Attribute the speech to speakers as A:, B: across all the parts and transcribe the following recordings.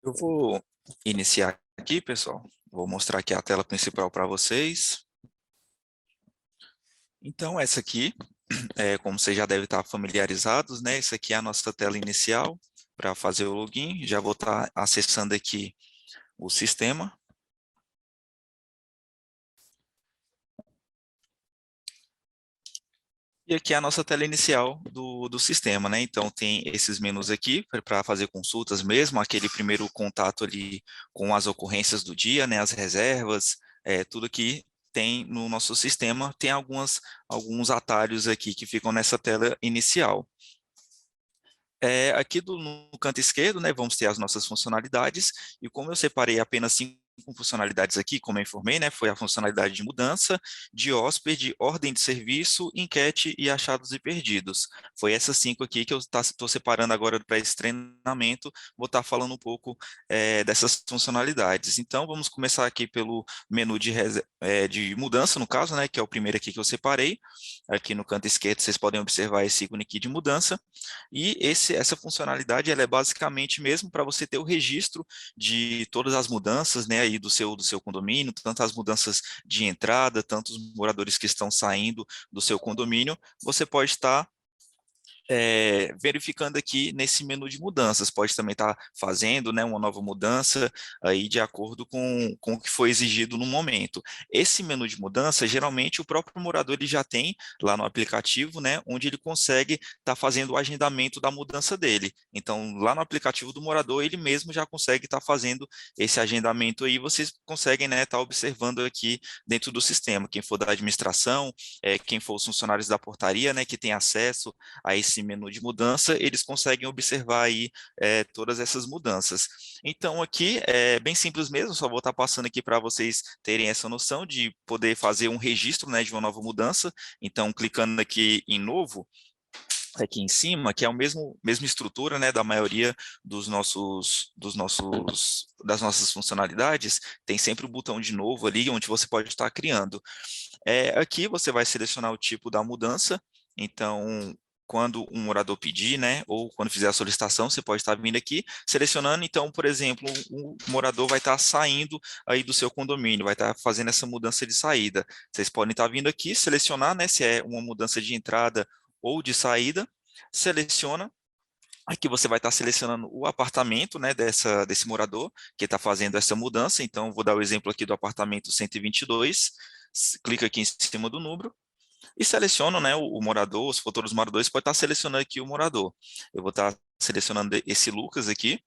A: Eu vou iniciar aqui, pessoal. Vou mostrar aqui a tela principal para vocês. Então, essa aqui, como vocês já devem estar familiarizados, né? Essa aqui é a nossa tela inicial para fazer o login. Já vou estar acessando aqui o sistema. E aqui é a nossa tela inicial do sistema, né? Então, tem esses menus aqui para fazer consultas mesmo, aquele primeiro contato ali com as ocorrências do dia, né? As reservas, tudo que tem no nosso sistema. Tem alguns atalhos aqui que ficam nessa tela inicial. Aqui no canto esquerdo, né, vamos ter as nossas funcionalidades, e como eu separei apenas 5 funcionalidades aqui, como eu informei, né, foi a funcionalidade de mudança, de hóspede, ordem de serviço, enquete e achados e perdidos. Foi essas 5 aqui que eu estou separando agora para esse treinamento, vou estar falando um pouco dessas funcionalidades. Então, vamos começar aqui pelo menu de mudança, no caso, né, que é o primeiro aqui que eu separei. Aqui no canto esquerdo, vocês podem observar esse ícone aqui de mudança. E essa funcionalidade ela é basicamente mesmo para você ter o registro de todas as mudanças, né, aí do seu condomínio, tanto as mudanças de entrada, tanto os moradores que estão saindo do seu condomínio, você pode estar verificando aqui nesse menu de mudanças, pode também estar fazendo, né, uma nova mudança aí de acordo com o que foi exigido no momento. Esse menu de mudança, geralmente o próprio morador ele já tem lá no aplicativo, né, onde ele consegue estar fazendo o agendamento da mudança dele. Então, lá no aplicativo do morador, ele mesmo já consegue estar fazendo esse agendamento aí, vocês conseguem, né, estar observando aqui dentro do sistema, quem for da administração, quem for os funcionários da portaria, né, que tem acesso a esse menu de mudança, eles conseguem observar aí todas essas mudanças. Então aqui é bem simples mesmo, só vou estar passando aqui para vocês terem essa noção de poder fazer um registro, né, de uma nova mudança. Então clicando aqui em novo, aqui em cima, que é a mesma estrutura, né, da maioria das nossas funcionalidades, tem sempre o botão de novo ali, onde você pode estar criando. Aqui você vai selecionar o tipo da mudança, então, quando um morador pedir, né, ou quando fizer a solicitação, você pode estar vindo aqui, selecionando, então, por exemplo, o morador vai estar saindo aí do seu condomínio, vai estar fazendo essa mudança de saída. Vocês podem estar vindo aqui, selecionar, né, se é uma mudança de entrada ou de saída, seleciona. Aqui você vai estar selecionando o apartamento, né, desse morador que está fazendo essa mudança. Então, vou dar o exemplo aqui do apartamento 122. Clica aqui em cima do número e seleciono, né, o morador, os futuros moradores, pode estar selecionando aqui o morador. Eu vou estar selecionando esse Lucas aqui,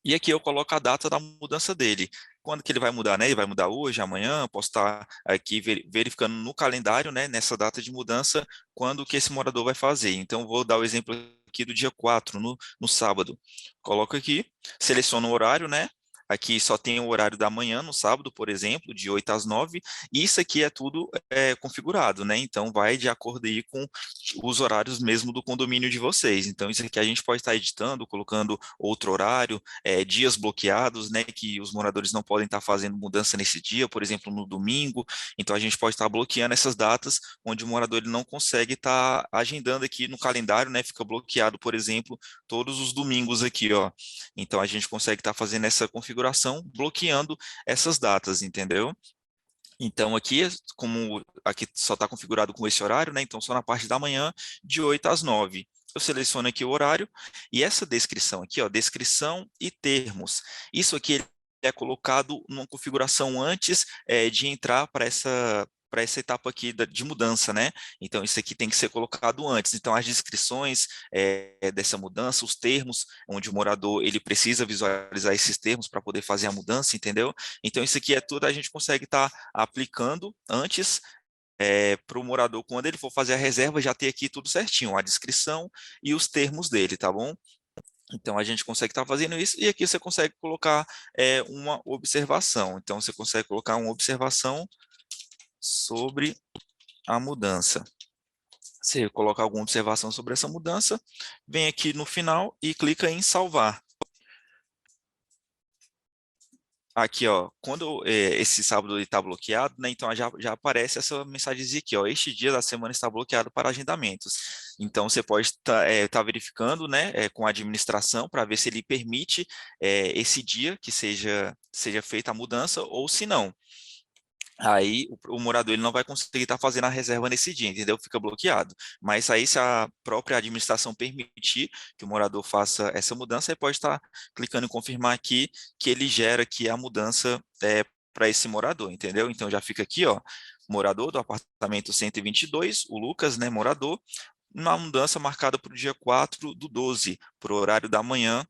A: e aqui eu coloco a data da mudança dele. Quando que ele vai mudar, né? Ele vai mudar hoje, amanhã, posso estar aqui verificando no calendário, né, nessa data de mudança, quando que esse morador vai fazer. Então, vou dar o exemplo aqui do dia 4, no sábado. Coloco aqui, seleciono o horário, né? Aqui só tem o horário da manhã, no sábado, por exemplo, de 8 às 9, e isso aqui é tudo configurado, né? Então, vai de acordo aí com os horários mesmo do condomínio de vocês. Então, isso aqui a gente pode estar editando, colocando outro horário, dias bloqueados, né, que os moradores não podem estar fazendo mudança nesse dia, por exemplo, no domingo. Então, a gente pode estar bloqueando essas datas onde o morador ele não consegue estar agendando aqui no calendário, né, fica bloqueado, por exemplo, todos os domingos aqui, ó. Então, a gente consegue estar fazendo essa configuração, bloqueando essas datas, entendeu? Então, aqui, como aqui só está configurado com esse horário, né? Então, só na parte da manhã, de 8 às 9. Eu seleciono aqui o horário, e essa descrição aqui, ó, descrição e termos. Isso aqui ele é colocado numa configuração antes de entrar para essa etapa aqui de mudança, né? Então, isso aqui tem que ser colocado antes. Então, as descrições dessa mudança, os termos, onde o morador ele precisa visualizar esses termos para poder fazer a mudança, entendeu? Então, isso aqui é tudo a gente consegue estar aplicando antes para o morador, quando ele for fazer a reserva, já ter aqui tudo certinho, a descrição e os termos dele, tá bom? Então, a gente consegue estar fazendo isso, e aqui você consegue colocar uma observação. Então, você consegue colocar uma observação sobre a mudança. Você coloca alguma observação sobre essa mudança, vem aqui no final e clica em salvar. Aqui, ó, quando esse sábado está bloqueado, né, então já aparece essa mensagem aqui, ó, este dia da semana está bloqueado para agendamentos. Então, você pode estar verificando, né, com a administração para ver se ele permite esse dia que seja feita a mudança ou se não. Aí o morador ele não vai conseguir estar fazendo a reserva nesse dia, entendeu? Fica bloqueado. Mas aí, se a própria administração permitir que o morador faça essa mudança, ele pode estar clicando em confirmar aqui que ele gera aqui a mudança para esse morador, entendeu? Então já fica aqui, ó, morador do apartamento 122, o Lucas, né, morador, uma mudança marcada para o dia 4/12, para o horário da manhã,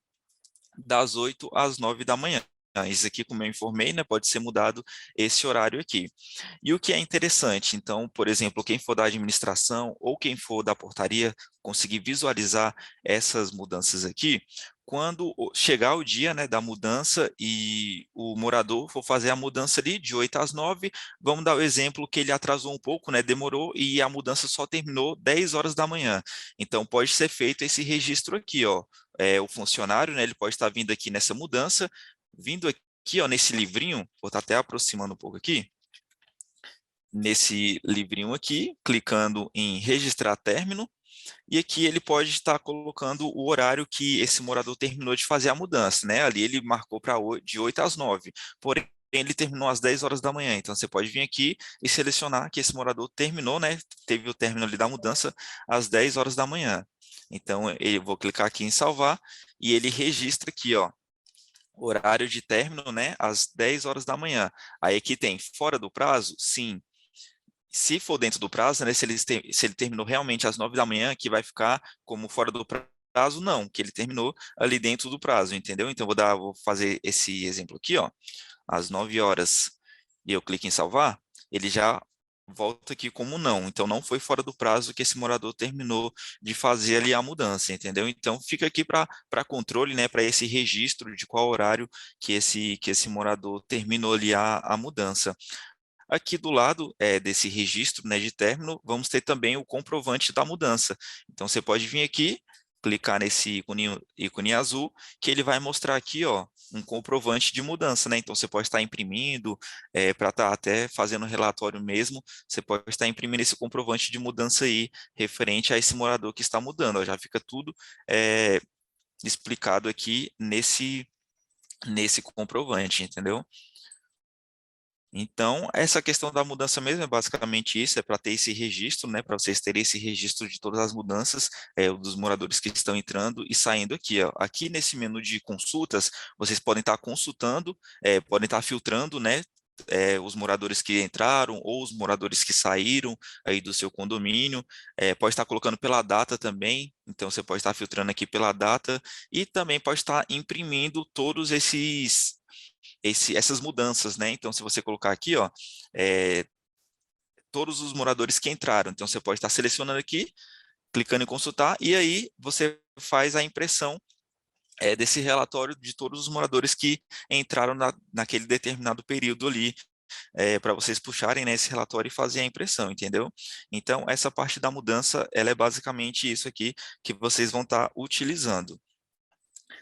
A: das 8 às 9 da manhã. Isso aqui, como eu informei, né, pode ser mudado esse horário aqui. E o que é interessante, então, por exemplo, quem for da administração ou quem for da portaria conseguir visualizar essas mudanças aqui, quando chegar o dia, né, da mudança e o morador for fazer a mudança ali de 8 às 9, vamos dar o exemplo que ele atrasou um pouco, né, demorou e a mudança só terminou 10 horas da manhã. Então, pode ser feito esse registro aqui, ó. O funcionário, né, ele pode estar vindo aqui nessa mudança, vindo aqui, ó, nesse livrinho, vou estar até aproximando um pouco aqui, nesse livrinho aqui, clicando em registrar término, e aqui ele pode estar colocando o horário que esse morador terminou de fazer a mudança, né? Ali ele marcou para de 8 às 9, porém ele terminou às 10 horas da manhã, então você pode vir aqui e selecionar que esse morador terminou, né? Teve o término ali da mudança às 10 horas da manhã. Então, eu vou clicar aqui em salvar e ele registra aqui, ó, horário de término, né, às 10 horas da manhã. Aí aqui tem fora do prazo? Sim. Se for dentro do prazo, né, se ele terminou realmente às 9 da manhã, que vai ficar como fora do prazo, não, que ele terminou ali dentro do prazo, entendeu? Então, vou fazer esse exemplo aqui, ó, às 9 horas, e eu clico em salvar, ele já volta aqui como não. Então, não foi fora do prazo que esse morador terminou de fazer ali a mudança, entendeu? Então, fica aqui para controle, né, para esse registro de qual horário que esse morador terminou ali a mudança. Aqui do lado desse registro, né, de término, vamos ter também o comprovante da mudança. Então, você pode vir aqui, clicar nesse ícone azul, que ele vai mostrar aqui, ó, um comprovante de mudança, né? Então, você pode estar imprimindo, para estar até fazendo relatório mesmo, você pode estar imprimindo esse comprovante de mudança aí, referente a esse morador que está mudando. Ó, já fica tudo explicado aqui nesse comprovante, entendeu? Então, essa questão da mudança mesmo é basicamente isso, é para ter esse registro, né, para vocês terem esse registro de todas as mudanças, dos moradores que estão entrando e saindo aqui, ó. Aqui nesse menu de consultas, vocês podem estar consultando, podem estar filtrando, né, os moradores que entraram ou os moradores que saíram aí do seu condomínio, pode estar colocando pela data também, então você pode estar filtrando aqui pela data e também pode estar imprimindo todos essas mudanças, né? Então, se você colocar aqui, ó, é, todos os moradores que entraram, então você pode estar selecionando aqui, clicando em consultar, e aí você faz a impressão desse relatório de todos os moradores que entraram naquele determinado período ali, para vocês puxarem, né, esse relatório e fazer a impressão, entendeu? Então, essa parte da mudança, ela é basicamente isso aqui que vocês vão estar utilizando.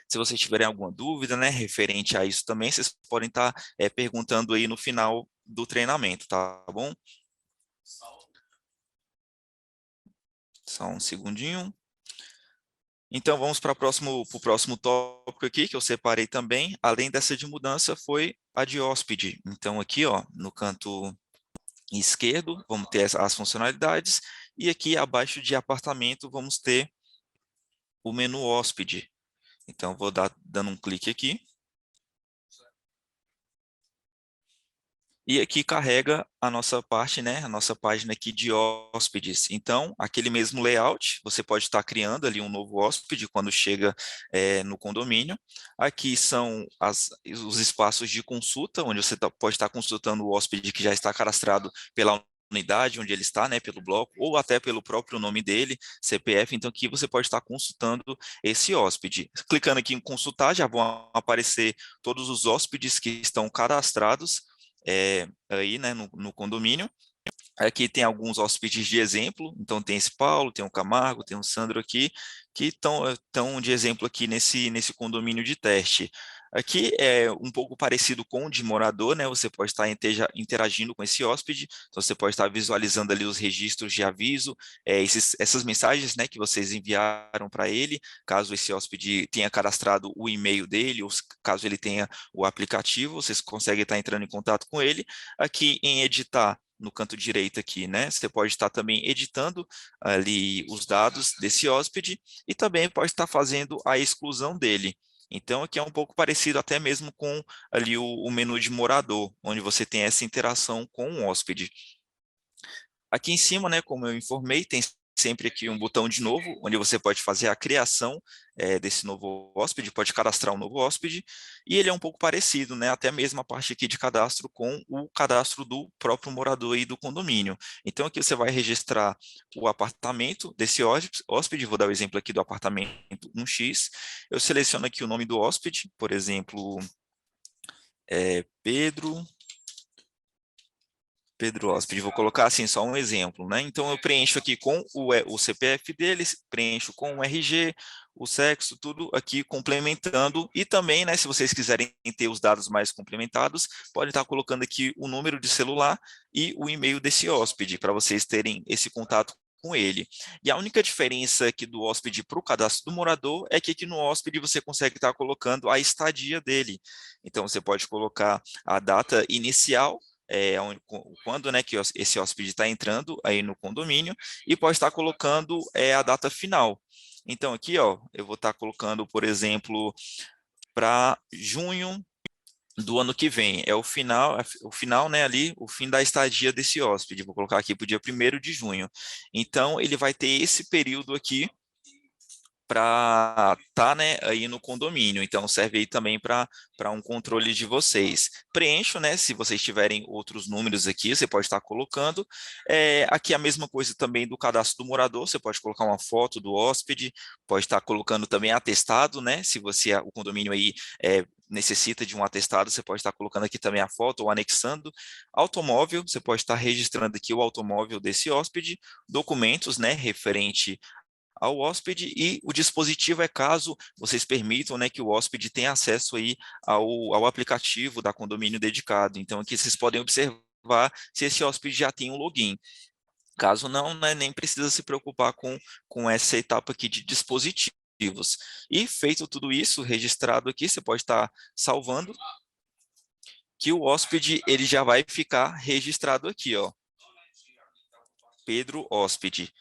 A: Se vocês tiverem alguma dúvida, né, referente a isso também, vocês podem estar perguntando aí no final do treinamento, tá bom? Só um segundinho. Então, vamos para o próximo tópico aqui, que eu separei também. Além dessa de mudança, foi a de hóspede. Então, aqui, ó, no canto esquerdo, vamos ter as funcionalidades. E aqui, abaixo de apartamento, vamos ter o menu hóspede. Então, vou dando um clique aqui. E aqui carrega a nossa parte, né, a nossa página aqui de hóspedes. Então, aquele mesmo layout, você pode estar criando ali um novo hóspede quando chega no condomínio. Aqui são os espaços de consulta, onde você pode estar consultando o hóspede que já está cadastrado pela unidade onde ele está, né, pelo bloco, ou até pelo próprio nome dele, CPF, então aqui você pode estar consultando esse hóspede. Clicando aqui em consultar, já vão aparecer todos os hóspedes que estão cadastrados aí, né, no condomínio. Aqui tem alguns hóspedes de exemplo, então tem esse Paulo, tem o Camargo, tem o Sandro aqui, que estão de exemplo aqui nesse condomínio de teste. Aqui é um pouco parecido com o de morador, né? Você pode estar interagindo com esse hóspede, então você pode estar visualizando ali os registros de aviso, essas mensagens, né, que vocês enviaram para ele, caso esse hóspede tenha cadastrado o e-mail dele, ou caso ele tenha o aplicativo, vocês conseguem estar entrando em contato com ele. Aqui em editar, no canto direito aqui, né? Você pode estar também editando ali os dados desse hóspede e também pode estar fazendo a exclusão dele. Então, aqui é um pouco parecido até mesmo com ali o menu de morador, onde você tem essa interação com o hóspede. Aqui em cima, né, como eu informei, tem sempre aqui um botão de novo, onde você pode fazer a criação desse novo hóspede, pode cadastrar um novo hóspede, e ele é um pouco parecido, né, até mesmo a parte aqui de cadastro com o cadastro do próprio morador e do condomínio. Então aqui você vai registrar o apartamento desse hóspede, vou dar o exemplo aqui do apartamento 1X, eu seleciono aqui o nome do hóspede, por exemplo, Pedro, Pedro Hóspede, vou colocar assim só um exemplo, né? Então eu preencho aqui com o CPF deles, preencho com o RG, o sexo, tudo aqui complementando, e também, né, se vocês quiserem ter os dados mais complementados, pode estar colocando aqui o número de celular e o e-mail desse hóspede, para vocês terem esse contato com ele. E a única diferença aqui do hóspede para o cadastro do morador é que aqui no hóspede você consegue estar colocando a estadia dele. Então você pode colocar a data inicial, quando, né, que esse hóspede está entrando aí no condomínio, e pode estar colocando a data final. Então aqui, ó, eu vou estar colocando, por exemplo, para junho do ano que vem, o final, né, ali, o fim da estadia desse hóspede, vou colocar aqui para o dia 1º de junho. Então ele vai ter esse período aqui para estar, né, aí no condomínio. Então serve aí também para um controle de vocês. Preencho, né, se vocês tiverem outros números aqui, você pode estar colocando. Aqui a mesma coisa também do cadastro do morador, você pode colocar uma foto do hóspede, pode estar colocando também atestado, né, se você, o condomínio aí necessita de um atestado, você pode estar colocando aqui também a foto ou anexando. Automóvel, você pode estar registrando aqui o automóvel desse hóspede. Documentos, né, referente ao hóspede, e o dispositivo é caso vocês permitam, né, que o hóspede tenha acesso aí ao aplicativo da condomínio dedicado. Então aqui vocês podem observar se esse hóspede já tem um login. Caso não, né, nem precisa se preocupar com essa etapa aqui de dispositivos. E feito tudo isso, registrado aqui, você pode estar salvando, que o hóspede ele já vai ficar registrado aqui, ó. Pedro Hóspede.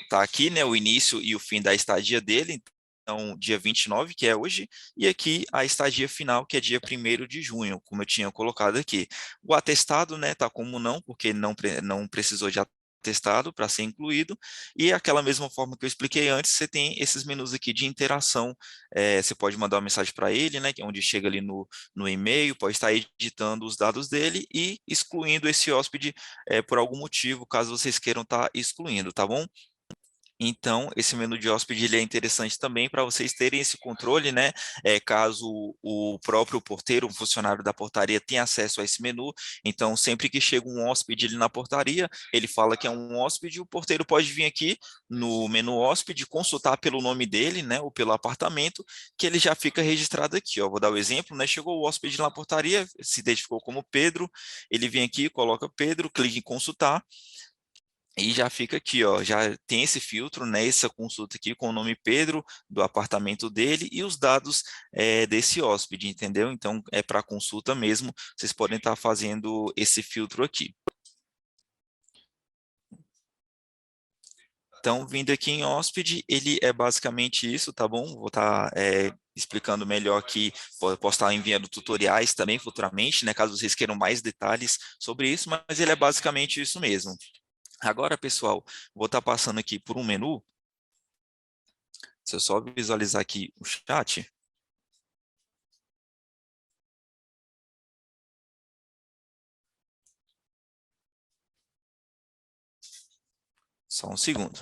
A: Está aqui, né, o início e o fim da estadia dele, então dia 29, que é hoje, e aqui a estadia final, que é dia 1º de junho, como eu tinha colocado aqui. O atestado, né, tá como não, porque não precisou de atestado para ser incluído, e aquela mesma forma que eu expliquei antes, você tem esses menus aqui de interação, você pode mandar uma mensagem para ele, né, que é onde chega ali no e-mail, pode estar editando os dados dele e excluindo esse hóspede por algum motivo, caso vocês queiram estar excluindo, tá bom? Então, esse menu de hóspede ele é interessante também para vocês terem esse controle, né? Caso o próprio porteiro, um funcionário da portaria, tenha acesso a esse menu, então sempre que chega um hóspede ali na portaria, ele fala que é um hóspede, o porteiro pode vir aqui no menu hóspede, consultar pelo nome dele, né? Ou pelo apartamento, que ele já fica registrado aqui, ó. Vou dar o exemplo, né? Chegou o hóspede na portaria, se identificou como Pedro, ele vem aqui, coloca Pedro, clica em consultar, e já fica aqui, ó, já tem esse filtro, né, essa consulta aqui com o nome Pedro, do apartamento dele e os dados desse hóspede, entendeu? Então, é para consulta mesmo, vocês podem estar fazendo esse filtro aqui. Então, vindo aqui em hóspede, ele é basicamente isso, tá bom? Vou estar explicando melhor aqui, posso estar enviando tutoriais também futuramente, né, caso vocês queiram mais detalhes sobre isso, mas ele é basicamente isso mesmo. Agora, pessoal, vou estar passando aqui por um menu. Se eu só visualizar aqui o chat, só um segundo.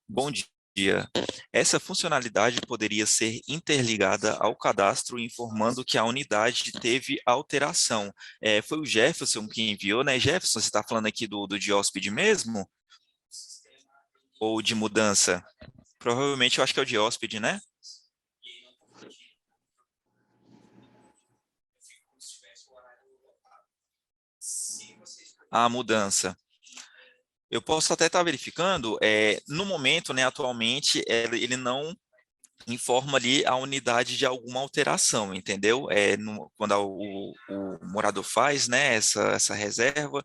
A: Bom essa funcionalidade poderia ser interligada ao cadastro, informando que a unidade teve alteração. Foi o Jefferson que enviou, né? Jefferson, você está falando aqui do de hóspede mesmo? Ou de mudança? Provavelmente eu acho que é o de hóspede, né? A mudança. Eu posso até estar verificando, no momento, né, atualmente, ele não informa ali a unidade de alguma alteração, entendeu? Quando o morador faz, né, essa reserva,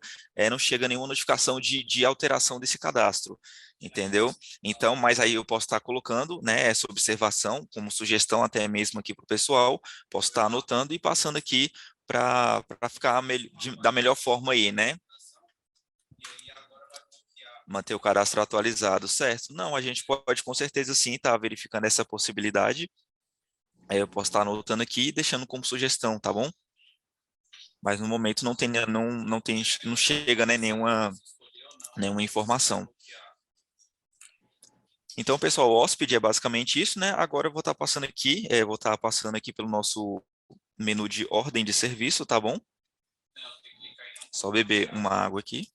A: não chega nenhuma notificação de alteração desse cadastro, entendeu? Então, mas aí eu posso estar colocando, né, essa observação como sugestão até mesmo aqui para o pessoal, posso estar anotando e passando aqui para ficar da melhor forma aí, né? Manter o cadastro atualizado, certo? Não, a gente pode com certeza sim estar verificando essa possibilidade. Aí eu posso estar anotando aqui e deixando como sugestão, tá bom? Mas no momento não chega, né, nenhuma informação. Então, pessoal, o hóspede é basicamente isso, né? Agora eu vou estar passando aqui, vou estar passando aqui pelo nosso menu de ordem de serviço, tá bom? Só beber uma água aqui.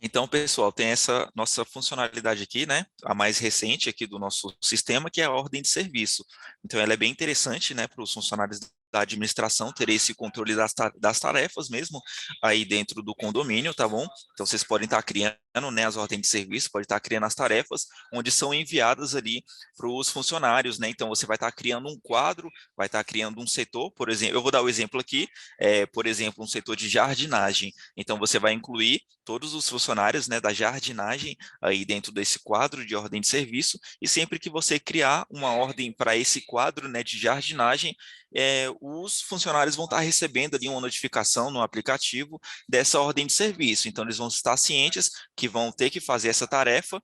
A: Então, pessoal, tem essa nossa funcionalidade aqui, né? A mais recente aqui do nosso sistema, que é a ordem de serviço. Então, ela é bem interessante, né, para os funcionários da administração ter esse controle das tarefas mesmo aí dentro do condomínio, tá bom? Então, vocês podem estar criando, né, as ordens de serviço, pode estar criando as tarefas onde são enviadas ali para os funcionários, né? Então, você vai estar criando um quadro, vai estar criando um setor, por exemplo, eu vou dar o exemplo aqui, por exemplo, um setor de jardinagem. Então, você vai incluir todos os funcionários, né, da jardinagem aí dentro desse quadro de ordem de serviço, e sempre que você criar uma ordem para esse quadro, né, de jardinagem, os funcionários vão estar recebendo ali uma notificação no aplicativo dessa ordem de serviço. Então, eles vão estar cientes que vão ter que fazer essa tarefa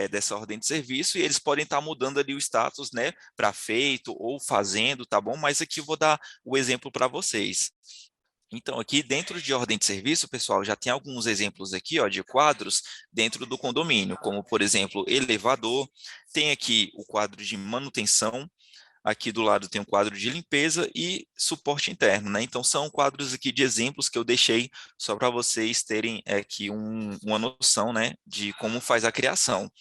A: dessa ordem de serviço, e eles podem estar mudando ali o status, né, para feito ou fazendo, tá bom? Mas aqui eu vou dar o exemplo para vocês. Então, aqui dentro de ordem de serviço, pessoal, já tem alguns exemplos aqui, ó, de quadros dentro do condomínio, como, por exemplo, elevador, tem aqui o quadro de manutenção, aqui do lado tem um quadro de limpeza e suporte interno, né? Então, são quadros aqui de exemplos que eu deixei só para vocês terem aqui uma noção, né, de como faz a criação.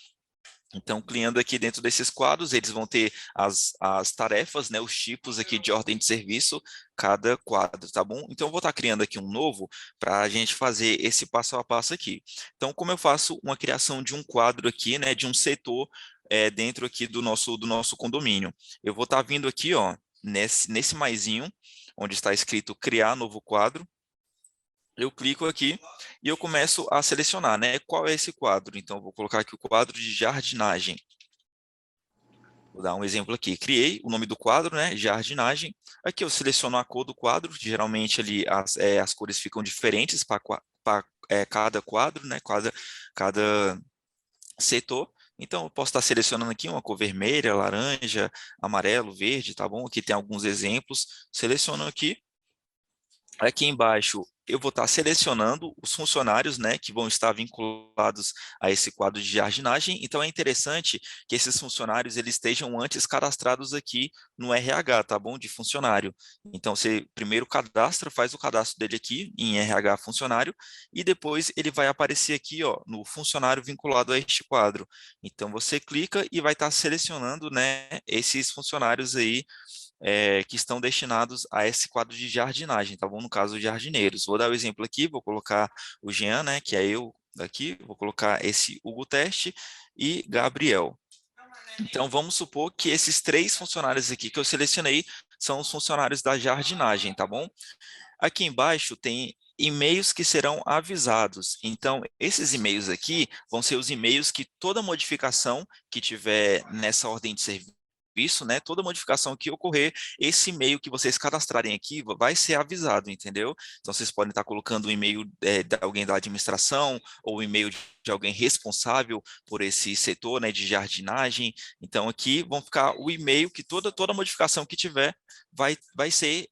A: Então, criando aqui dentro desses quadros, eles vão ter as tarefas, né, os tipos aqui de ordem de serviço, cada quadro, tá bom? Então, eu vou estar criando aqui um novo para a gente fazer esse passo a passo aqui. Então, como eu faço uma criação de um quadro aqui, né, de um setor dentro aqui do nosso condomínio? Eu vou estar vindo aqui, ó, nesse maisinho, onde está escrito criar novo quadro, eu clico aqui e eu começo a selecionar, né? Qual é esse quadro? Então, eu vou colocar aqui o quadro de jardinagem. Vou dar um exemplo aqui. Criei o nome do quadro, né? Jardinagem. Aqui eu seleciono a cor do quadro. Geralmente ali as cores ficam diferentes para cada quadro, né? Cada setor. Então, eu posso estar selecionando aqui uma cor vermelha, laranja, amarelo, verde, tá bom? Aqui tem alguns exemplos. Seleciono aqui. Aqui embaixo, eu vou estar selecionando os funcionários, né, que vão estar vinculados a esse quadro de jardinagem. Então, é interessante que esses funcionários eles estejam antes cadastrados aqui no RH, tá bom? De funcionário. Então, você primeiro cadastra, faz o cadastro dele aqui em RH funcionário, e depois ele vai aparecer aqui, ó, no funcionário vinculado a este quadro. Então, você clica e vai estar selecionando, né, esses funcionários aí que estão destinados a esse quadro de jardinagem, tá bom? No caso, de jardineiros. Vou dar o exemplo aqui, vou colocar o Jean, né, que é eu daqui, vou colocar esse Hugo Teste e Gabriel. Então, vamos supor que esses três funcionários aqui que eu selecionei são os funcionários da jardinagem, tá bom? Aqui embaixo tem e-mails que serão avisados. Então, esses e-mails aqui vão ser os e-mails que toda modificação que tiver nessa ordem de serviço, serviço, né, toda modificação que ocorrer, esse e-mail que vocês cadastrarem aqui vai ser avisado, entendeu? Então, vocês podem estar colocando o e-mail de alguém da administração, ou o e-mail de alguém responsável por esse setor, né, de jardinagem. Então, aqui vão ficar o e-mail que toda modificação que tiver vai ser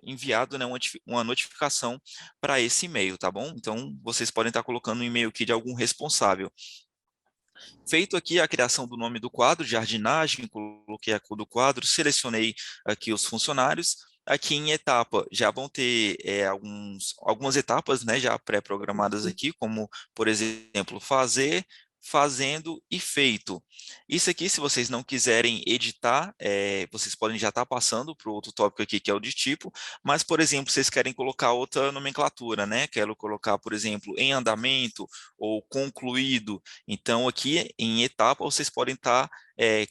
A: enviado, né, uma notificação para esse e-mail, tá bom? Então, vocês podem estar colocando um e-mail aqui de algum responsável. Feito aqui a criação do nome do quadro, jardinagem, coloquei a cor do quadro, selecionei aqui os funcionários. Aqui em etapa já vão ter algumas etapas, né, já pré-programadas aqui, como, por exemplo, fazer, fazendo e feito. Isso aqui, se vocês não quiserem editar, vocês podem já estar passando para o outro tópico aqui, que é o de tipo, mas, por exemplo, vocês querem colocar outra nomenclatura, né? Quero colocar, por exemplo, em andamento ou concluído. Então, aqui em etapa, vocês podem estar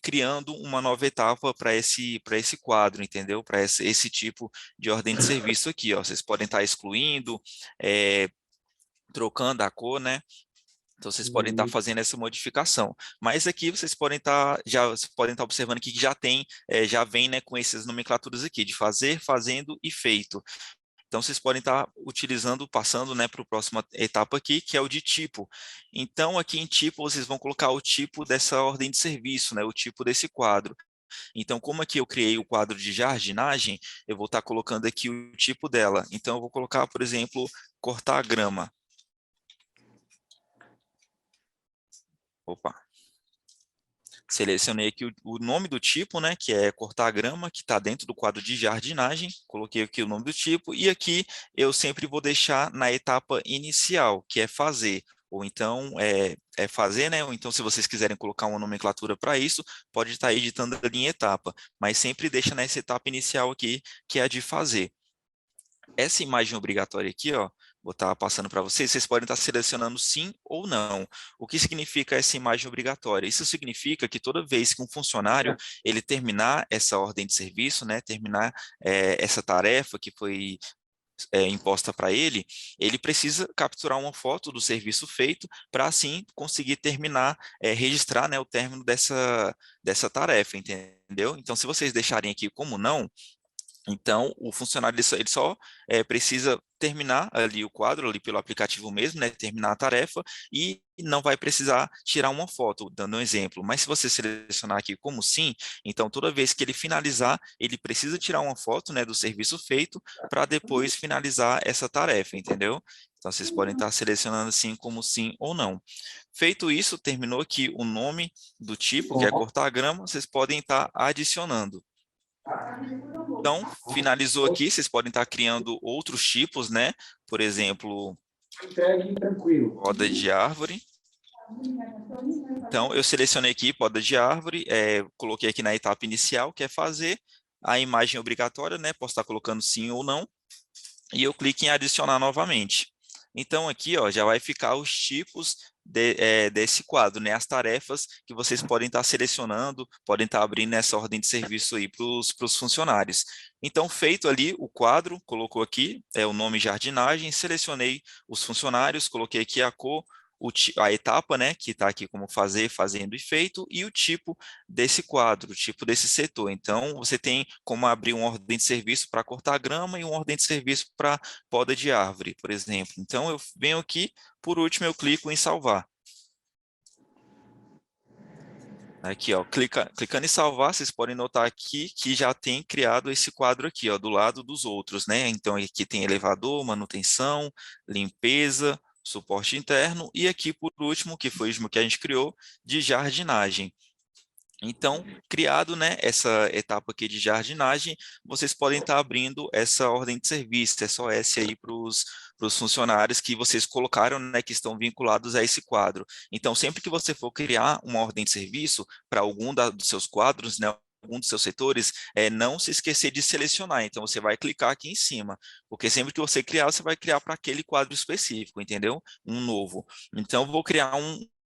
A: criando uma nova etapa para esse quadro, entendeu? Para esse tipo de ordem de serviço aqui, ó. Vocês podem estar excluindo, trocando a cor, né? Então, vocês podem estar fazendo essa modificação. Mas aqui vocês podem estar observando aqui que já vem, né, com essas nomenclaturas aqui, de fazer, fazendo e feito. Então, vocês podem estar utilizando, passando, né, para a próxima etapa aqui, que é o de tipo. Então, aqui em tipo, vocês vão colocar o tipo dessa ordem de serviço, né, o tipo desse quadro. Então, como aqui eu criei o quadro de jardinagem, eu vou estar colocando aqui o tipo dela. Então, eu vou colocar, por exemplo, cortar grama. Opa. Selecionei aqui o nome do tipo, né, que é cortar grama, que está dentro do quadro de jardinagem. Coloquei aqui o nome do tipo. E aqui eu sempre vou deixar na etapa inicial, que é fazer. Ou então é fazer, né? Ou então, se vocês quiserem colocar uma nomenclatura para isso, pode estar editando ali em etapa. Mas sempre deixa nessa etapa inicial aqui, que é a de fazer. Essa imagem obrigatória aqui, ó, vou estar passando para vocês, vocês podem estar selecionando sim ou não. O que significa essa imagem obrigatória? Isso significa que toda vez que um funcionário ele terminar essa ordem de serviço, né, terminar essa tarefa que foi imposta para ele, ele precisa capturar uma foto do serviço feito para assim conseguir terminar, registrar, né, o término dessa tarefa, entendeu? Então, se vocês deixarem aqui como não, então, o funcionário ele só precisa terminar ali o quadro, ali pelo aplicativo mesmo, né, terminar a tarefa, e não vai precisar tirar uma foto, dando um exemplo. Mas se você selecionar aqui como sim, então toda vez que ele finalizar, ele precisa tirar uma foto, né, do serviço feito, para depois finalizar essa tarefa, entendeu? Então, vocês podem estar selecionando assim como sim ou não. Feito isso, terminou aqui o nome do tipo, que é cortar a grama, vocês podem estar adicionando. Então, finalizou aqui, vocês podem estar criando outros tipos, né? Por exemplo, poda de árvore. Então, eu selecionei aqui poda de árvore, coloquei aqui na etapa inicial, que é fazer a imagem obrigatória, né? Posso estar colocando sim ou não. E eu clico em adicionar novamente. Então, aqui ó, já vai ficar os tipos desse quadro, né? As tarefas que vocês podem estar selecionando, podem estar abrindo essa ordem de serviço aí para os funcionários. Então, feito ali o quadro, colocou aqui o nome jardinagem, selecionei os funcionários, coloquei aqui a cor, a etapa, né, que está aqui como fazer, fazendo e feito, e o tipo desse quadro, o tipo desse setor. Então, você tem como abrir uma ordem de serviço para cortar grama e uma ordem de serviço para poda de árvore, por exemplo. Então, eu venho aqui, por último, eu clico em salvar. Aqui, ó, clicando em salvar, vocês podem notar aqui que já tem criado esse quadro aqui, ó, do lado dos outros, né? Então, aqui tem elevador, manutenção, limpeza, suporte interno, e aqui, por último, que foi o que a gente criou, de jardinagem. Então, criado, né, essa etapa aqui de jardinagem, vocês podem estar abrindo essa ordem de serviço, essa OS aí para os funcionários que vocês colocaram, né, que estão vinculados a esse quadro. Então, sempre que você for criar uma ordem de serviço para algum dos seus quadros, né, algum dos seus setores, não se esquecer de selecionar. Então, você vai clicar aqui em cima, porque sempre que você criar, você vai criar para aquele quadro específico, entendeu? Um novo. Então, eu vou criar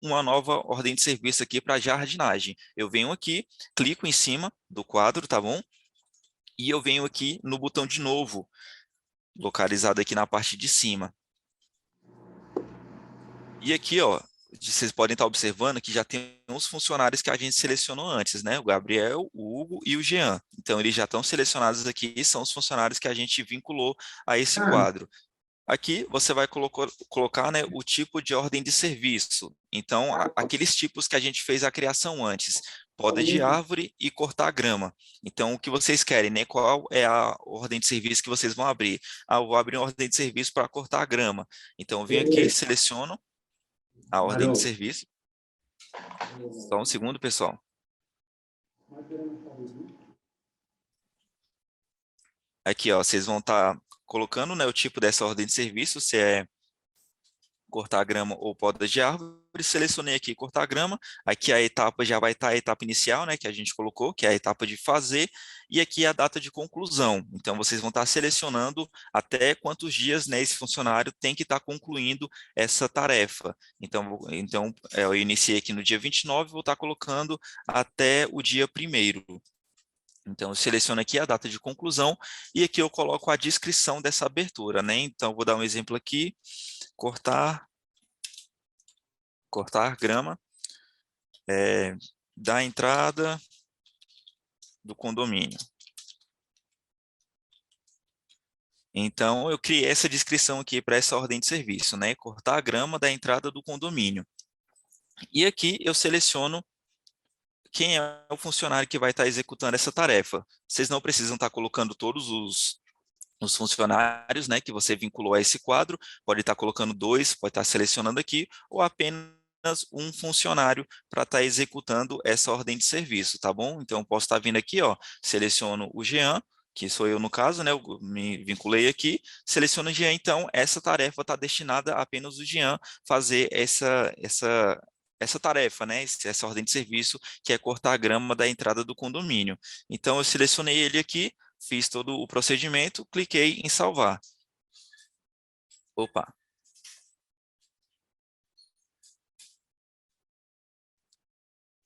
A: uma nova ordem de serviço aqui para jardinagem. Eu venho aqui, clico em cima do quadro, tá bom? E eu venho aqui no botão de novo, localizado aqui na parte de cima. E aqui, ó, vocês podem estar observando que já tem os funcionários que a gente selecionou antes, né? O Gabriel, o Hugo e o Jean. Então, eles já estão selecionados aqui, são os funcionários que a gente vinculou a esse quadro. Aqui você vai colocar, né, o tipo de ordem de serviço. Então, aqueles tipos que a gente fez a criação antes, poda de árvore e cortar grama. Então, o que vocês querem, né? Qual é a ordem de serviço que vocês vão abrir? Ah, eu vou abrir uma ordem de serviço para cortar grama. Então, eu venho aqui, seleciono a ordem de serviço. Só um segundo, pessoal. Aqui, ó, vocês vão estar colocando, né, o tipo dessa ordem de serviço, se é cortar grama ou poda de árvore, selecionei aqui cortar grama, aqui a etapa já vai estar a etapa inicial, né, que a gente colocou, que é a etapa de fazer, e aqui a data de conclusão. Então, vocês vão estar selecionando até quantos dias, né, esse funcionário tem que estar concluindo essa tarefa. Então eu iniciei aqui no dia 29, vou estar colocando até o dia 1º. Então, eu seleciono aqui a data de conclusão e aqui eu coloco a descrição dessa abertura, né? Então, vou dar um exemplo aqui, cortar grama da entrada do condomínio. Então, eu criei essa descrição aqui para essa ordem de serviço, né? Cortar a grama da entrada do condomínio. E aqui eu seleciono quem é o funcionário que vai estar executando essa tarefa. Vocês não precisam estar colocando todos os funcionários, né, que você vinculou a esse quadro, pode estar colocando 2, pode estar selecionando aqui, ou apenas um funcionário para estar executando essa ordem de serviço, tá bom? Então, eu posso estar vindo aqui, ó, seleciono o Jean, que sou eu no caso, né, eu me vinculei aqui, seleciono o Jean, então, essa tarefa está destinada a apenas o Jean fazer essa tarefa, né, essa ordem de serviço, que é cortar a grama da entrada do condomínio. Então, eu selecionei ele aqui, fiz todo o procedimento, cliquei em salvar. Opa.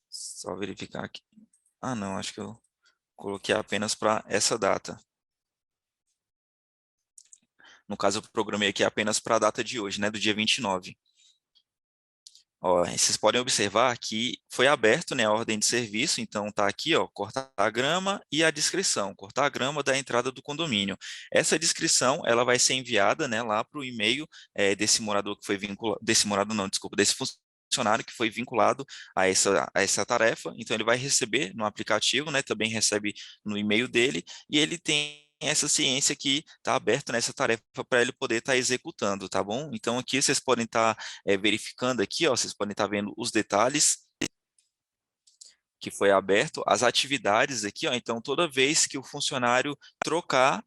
A: Só verificar aqui. Ah, não, acho que eu coloquei apenas para essa data. No caso, eu programei aqui apenas para a data de hoje, né, do dia 29. Ó, vocês podem observar que foi aberto, né, a ordem de serviço, então tá aqui, ó, cortar a grama e a descrição, cortar a grama da entrada do condomínio. Essa descrição, ela vai ser enviada, né, lá para o e-mail desse morador que foi vinculado, desse morador não, desculpa, desse funcionário que foi vinculado a essa tarefa, então ele vai receber no aplicativo, né, também recebe no e-mail dele, e ele tem essa ciência que está aberto nessa tarefa para ele poder estar executando, tá bom? Então aqui vocês podem estar verificando aqui, ó, vocês podem estar vendo os detalhes que foi aberto, as atividades aqui, ó, então toda vez que o funcionário trocar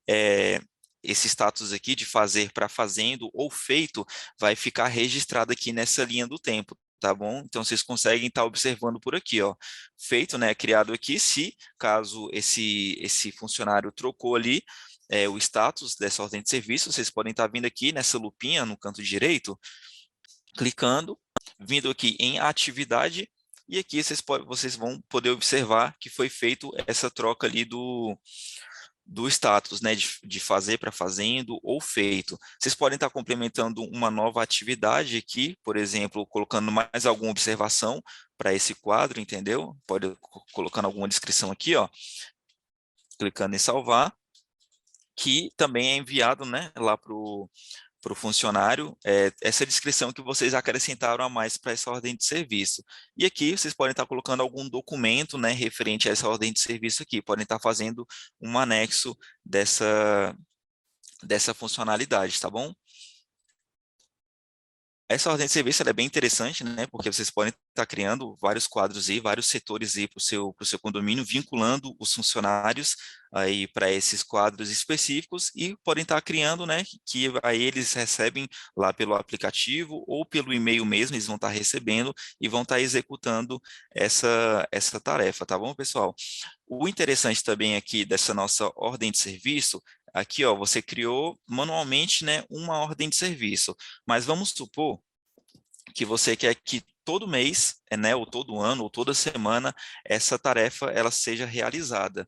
A: esse status aqui de fazer para fazendo ou feito, vai ficar registrado aqui nessa linha do tempo, tá bom? Então vocês conseguem estar observando por aqui, ó, feito, né, criado aqui, se caso esse funcionário trocou ali, o status dessa ordem de serviço, vocês podem estar vindo aqui nessa lupinha no canto direito, clicando, vindo aqui em atividade, e aqui vocês vão poder observar que foi feito essa troca ali do status, né, de fazer para fazendo ou feito. Vocês podem estar complementando uma nova atividade aqui, por exemplo, colocando mais alguma observação para esse quadro, entendeu? Pode colocando alguma descrição aqui, ó, clicando em salvar, que também é enviado, né, lá para o funcionário, essa descrição que vocês acrescentaram a mais para essa ordem de serviço. E aqui vocês podem estar colocando algum documento, né, referente a essa ordem de serviço aqui, podem estar fazendo um anexo dessa funcionalidade, tá bom? Essa ordem de serviço ela é bem interessante, né? Porque vocês podem estar criando vários quadros e vários setores aí para o seu condomínio, vinculando os funcionários aí para esses quadros específicos e podem estar criando, né? Que aí eles recebem lá pelo aplicativo ou pelo e-mail mesmo, eles vão estar recebendo e vão estar executando essa tarefa, tá bom, pessoal? O interessante também aqui dessa nossa ordem de serviço, aqui, ó, você criou manualmente, né, uma ordem de serviço, mas vamos supor que você quer que todo mês, né, ou todo ano, ou toda semana, essa tarefa ela seja realizada.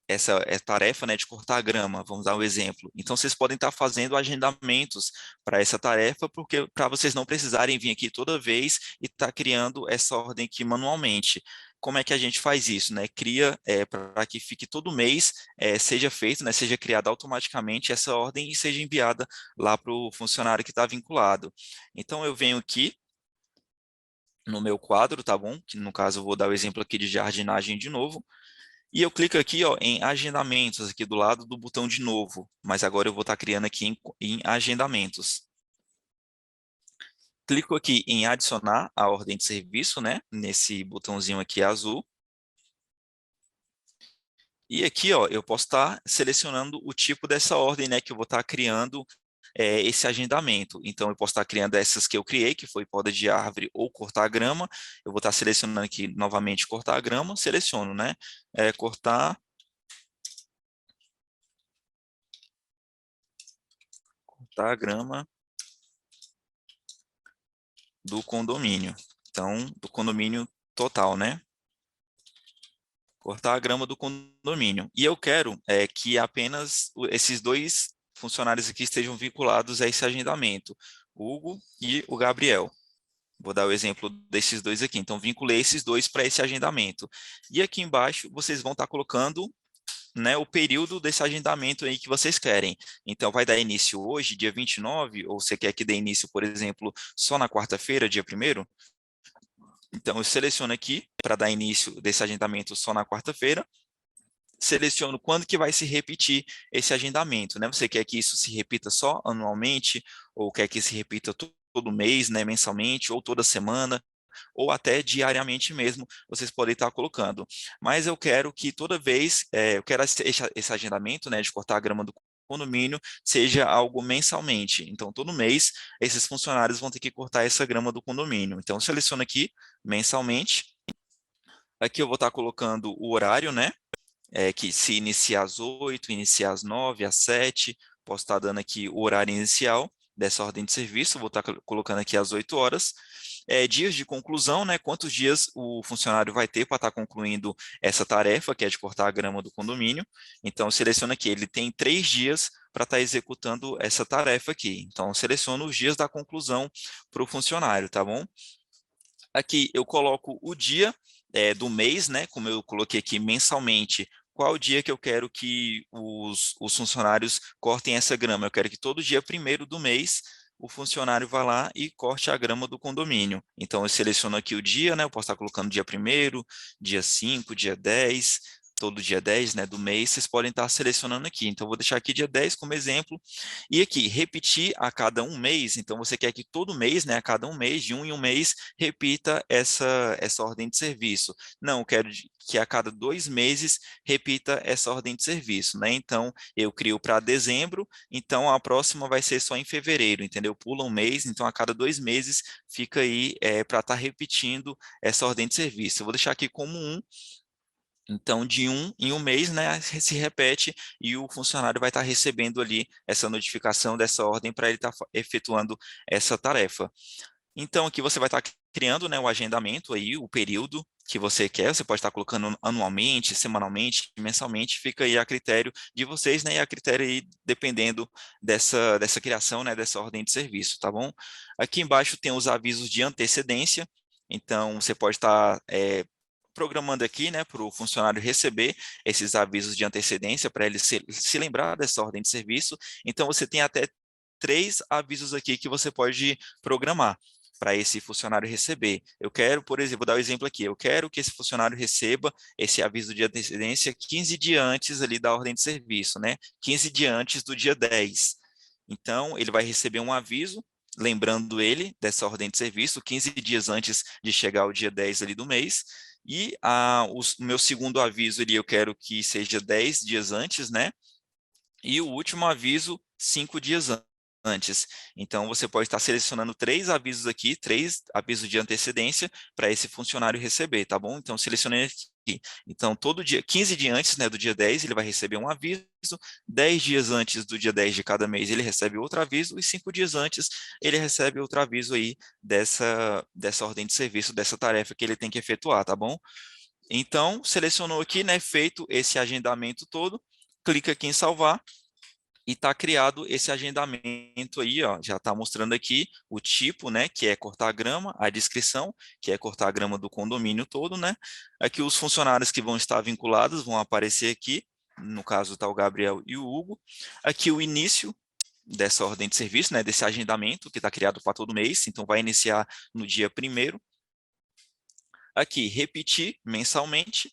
A: essa tarefa, né, de cortar a grama, vamos dar um exemplo. Então, vocês podem estar fazendo agendamentos para essa tarefa, porque para vocês não precisarem vir aqui toda vez e estar criando essa ordem aqui manualmente. Como é que a gente faz isso, né? Cria para que fique todo mês, seja feito, né, seja criada automaticamente essa ordem e seja enviada lá para o funcionário que está vinculado. Então, eu venho aqui no meu quadro, tá bom? Que no caso eu vou dar o exemplo aqui de jardinagem de novo. E eu clico aqui, ó, em agendamentos, aqui do lado do botão de novo, mas agora eu vou estar criando aqui em agendamentos. Clico aqui em adicionar a ordem de serviço, né, nesse botãozinho aqui azul. E aqui, ó, eu posso estar selecionando o tipo dessa ordem, né, que eu vou estar criando esse agendamento. Então, eu posso estar criando essas que eu criei, que foi poda de árvore ou cortar a grama. Eu vou estar selecionando aqui novamente cortar a grama, seleciono, né, cortar a grama do condomínio. Então, do condomínio total, né? Cortar a grama do condomínio. E eu quero que apenas esses dois funcionários aqui estejam vinculados a esse agendamento, o Hugo e o Gabriel. Vou dar o exemplo desses dois aqui. Então, vinculei esses dois para esse agendamento. E aqui embaixo, vocês vão estar colocando, né, o período desse agendamento aí que vocês querem. Então, vai dar início hoje, dia 29, ou você quer que dê início, por exemplo, só na quarta-feira, dia 1º? Então, eu seleciono aqui para dar início desse agendamento só na quarta-feira, seleciono quando que vai se repetir esse agendamento, né? Você quer que isso se repita só anualmente, ou quer que se repita todo mês, né, mensalmente, ou toda semana, ou até diariamente mesmo, vocês podem estar colocando. Mas eu quero que toda vez, eu quero esse agendamento, né, de cortar a grama do condomínio, seja algo mensalmente. Então, todo mês, esses funcionários vão ter que cortar essa grama do condomínio. Então, seleciono aqui, mensalmente. Aqui eu vou estar colocando o horário, né, que se iniciar às 8, iniciar às 9, às 7, posso estar dando aqui o horário inicial dessa ordem de serviço, vou estar colocando aqui às 8 horas. Dias de conclusão, né? Quantos dias o funcionário vai ter para estar concluindo essa tarefa, que é de cortar a grama do condomínio. Então, seleciono aqui, ele tem 3 dias para estar executando essa tarefa aqui. Então, seleciono os dias da conclusão para o funcionário, tá bom? Aqui eu coloco o dia do mês, né? Como eu coloquei aqui mensalmente, qual o dia que eu quero que os funcionários cortem essa grama? Eu quero que todo dia 1º do mês o funcionário vá lá e corte a grama do condomínio. Então, eu seleciono aqui o dia, né? Eu posso estar colocando dia 1º, dia 5, dia 10, todo dia 10, né, do mês, vocês podem estar selecionando aqui. Então, eu vou deixar aqui dia 10 como exemplo. E aqui, repetir a cada um mês. Então, você quer que todo mês, né, a cada um mês, de um em um mês, repita essa ordem de serviço. Não, eu quero que a cada 2 meses repita essa ordem de serviço, né? Então, eu crio para dezembro, então a próxima vai ser só em fevereiro, entendeu? Pula um mês, então a cada 2 meses fica aí para estar repetindo essa ordem de serviço. Eu vou deixar aqui como um. Então, de um em um mês, né, se repete e o funcionário vai estar recebendo ali essa notificação dessa ordem para ele estar efetuando essa tarefa. Então, aqui você vai estar criando, né, o agendamento aí, o período que você quer, você pode estar colocando anualmente, semanalmente, mensalmente, fica aí a critério de vocês, né, e a critério aí dependendo dessa criação, né, dessa ordem de serviço, tá bom? Aqui embaixo tem os avisos de antecedência, então você pode estar programando aqui, né, para o funcionário receber esses avisos de antecedência, para ele se lembrar dessa ordem de serviço. Então, você tem até 3 avisos aqui que você pode programar para esse funcionário receber. Eu quero, por exemplo, vou dar o um exemplo aqui, eu quero que esse funcionário receba esse aviso de antecedência 15 dias antes ali da ordem de serviço, né? 15 dias antes do dia 10. Então, ele vai receber um aviso, lembrando ele dessa ordem de serviço, 15 dias antes de chegar o dia 10 ali do mês, e o meu segundo aviso ali eu quero que seja 10 dias antes, né? E o último aviso, 5 dias antes. Então, você pode estar selecionando 3 avisos aqui, 3 avisos de antecedência para esse funcionário receber, tá bom? Então, selecionei aqui. Então, todo dia, 15 dias antes, né, do dia 10, ele vai receber um aviso, 10 dias antes do dia 10 de cada mês, ele recebe outro aviso, e 5 dias antes, ele recebe outro aviso aí dessa ordem de serviço, dessa tarefa que ele tem que efetuar, tá bom? Então, selecionou aqui, né, feito esse agendamento todo, clica aqui em salvar, e está criado esse agendamento aí, ó, já está mostrando aqui o tipo, né, que é cortar a grama, a descrição, que é cortar a grama do condomínio todo, né, aqui os funcionários que vão estar vinculados vão aparecer aqui, no caso está o Gabriel e o Hugo, aqui o início dessa ordem de serviço, né, desse agendamento que está criado para todo mês, então vai iniciar no dia 1º, aqui repetir mensalmente,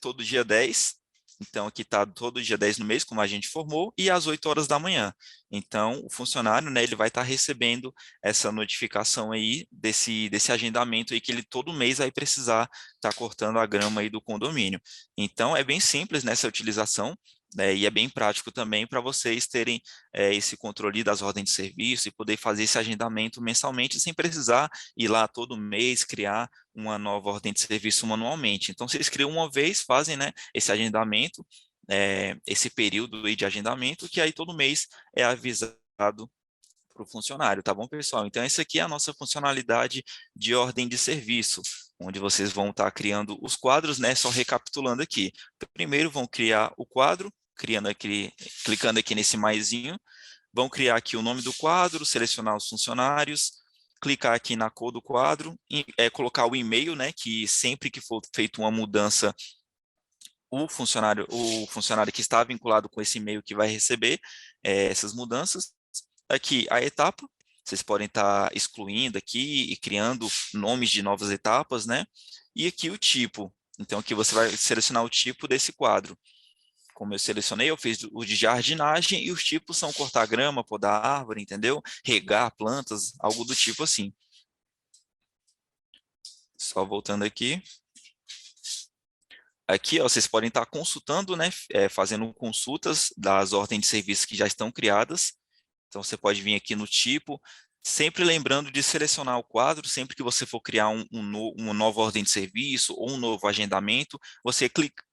A: todo dia 10. Então, aqui está todo dia 10 no mês, como a gente formou, e às 8 horas da manhã. Então, o funcionário, né, ele vai estar recebendo essa notificação aí desse agendamento aí que ele todo mês vai precisar estar cortando a grama aí do condomínio. Então, é bem simples nessa utilização, né, e é bem prático também para vocês terem esse controle das ordens de serviço e poder fazer esse agendamento mensalmente sem precisar ir lá todo mês criar uma nova ordem de serviço manualmente. Então, vocês criam uma vez, fazem, né, esse agendamento, esse período aí de agendamento, que aí todo mês é avisado para o funcionário, tá bom, pessoal? Então, essa aqui é a nossa funcionalidade de ordem de serviço, onde vocês vão estar criando os quadros, né? Só recapitulando aqui. Primeiro, vão criar o quadro, clicando aqui nesse maisinho, vão criar aqui o nome do quadro, selecionar os funcionários, clicar aqui na cor do quadro, e, colocar o e-mail, né, que sempre que for feita uma mudança, o funcionário que está vinculado com esse e-mail que vai receber essas mudanças. Aqui a etapa, vocês podem estar excluindo aqui e criando nomes de novas etapas, né? E aqui o tipo. Então aqui você vai selecionar o tipo desse quadro. Como eu selecionei, eu fiz o de jardinagem e os tipos são cortar grama, podar árvore, entendeu? Regar plantas, algo do tipo assim. Só voltando aqui. Aqui, ó, vocês podem estar consultando, né, fazendo consultas das ordens de serviço que já estão criadas. Então, você pode vir aqui no tipo, sempre lembrando de selecionar o quadro, sempre que você for criar uma nova ordem de serviço ou um novo agendamento, você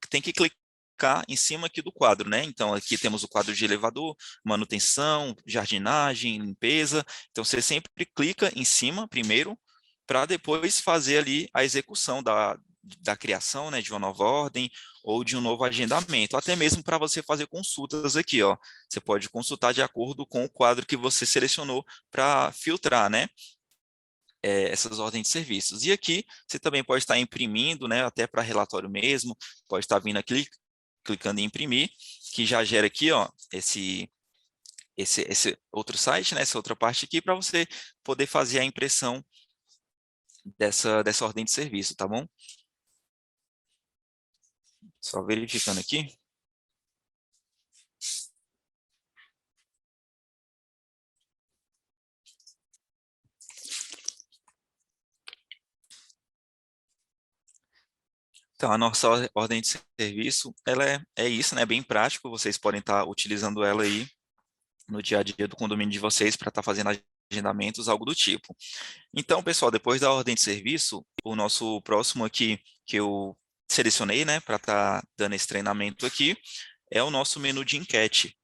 A: tem que clicar em cima aqui do quadro, né? Então, aqui temos o quadro de elevador, manutenção, jardinagem, limpeza. Então, você sempre clica em cima primeiro, para depois fazer ali a execução da criação, né, de uma nova ordem ou de um novo agendamento, até mesmo para você fazer consultas aqui, ó. Você pode consultar de acordo com o quadro que você selecionou para filtrar, né, essas ordens de serviços. E aqui você também pode estar imprimindo, né, até para relatório mesmo, pode estar vindo aqui, clicando em imprimir, que já gera aqui, ó, esse outro site, né, essa outra parte aqui, para você poder fazer a impressão dessa ordem de serviço, tá bom? Só verificando aqui. Então, a nossa ordem de serviço, ela é isso, né? Bem prático, vocês podem estar utilizando ela aí no dia a dia do condomínio de vocês para estar fazendo agendamentos, algo do tipo. Então, pessoal, depois da ordem de serviço, o nosso próximo aqui, que eu selecionei, né, para estar dando esse treinamento aqui, é o nosso menu de enquete.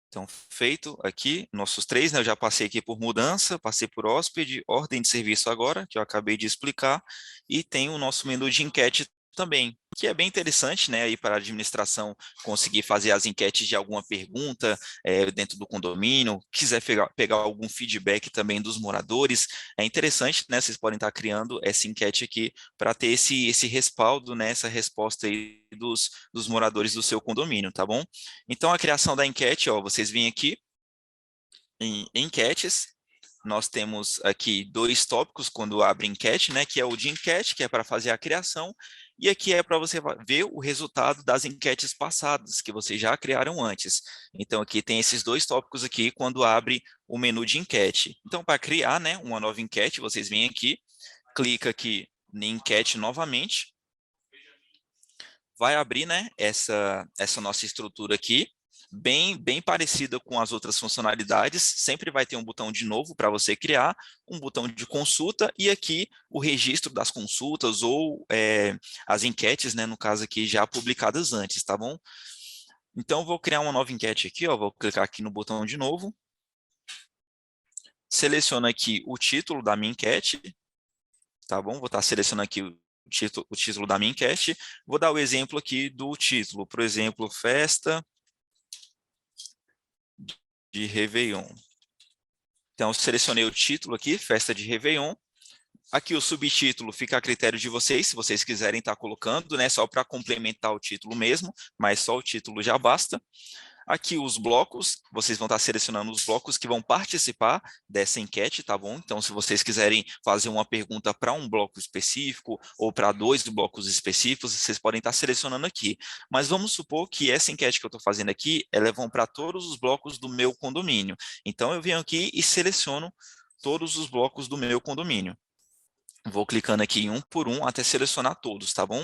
A: Então, feito aqui, nossos três, né, eu já passei aqui por mudança, passei por hóspede, ordem de serviço agora, que eu acabei de explicar, e tem o nosso menu de enquete também, que é bem interessante, né, aí para a administração conseguir fazer as enquetes de alguma pergunta dentro do condomínio, quiser pegar algum feedback também dos moradores, é interessante, né, vocês podem estar criando essa enquete aqui para ter esse respaldo, né, essa resposta aí dos moradores do seu condomínio, tá bom? Então, a criação da enquete, ó, vocês vêm aqui em enquetes, nós temos aqui dois tópicos quando abre enquete, né, que é o de enquete, que é para fazer a criação, e aqui é para você ver o resultado das enquetes passadas, que vocês já criaram antes. Então, aqui tem esses dois tópicos aqui quando abre o menu de enquete. Então, para criar, né, uma nova enquete, vocês vêm aqui, clica aqui em enquete novamente, vai abrir, né, essa nossa estrutura aqui, bem parecida com as outras funcionalidades, sempre vai ter um botão de novo para você criar, um botão de consulta e aqui o registro das consultas ou as enquetes, né, no caso aqui já publicadas antes, tá bom? Então, vou criar uma nova enquete aqui, ó, vou clicar aqui no botão de novo, seleciono aqui o título da minha enquete, tá bom? Vou estar selecionando aqui o título da minha enquete. Vou dar o exemplo aqui do título, por exemplo, festa de Réveillon. Então, eu selecionei o título aqui, festa de Réveillon. Aqui o subtítulo fica a critério de vocês, se vocês quiserem estar colocando, né, só para complementar o título mesmo, mas só o título já basta. Aqui os blocos, vocês vão estar selecionando os blocos que vão participar dessa enquete, tá bom? Então, se vocês quiserem fazer uma pergunta para um bloco específico ou para 2 blocos específicos, vocês podem estar selecionando aqui. Mas vamos supor que essa enquete que eu estou fazendo aqui, elas vão para todos os blocos do meu condomínio. Então, eu venho aqui e seleciono todos os blocos do meu condomínio. Vou clicando aqui em um por um até selecionar todos, tá bom?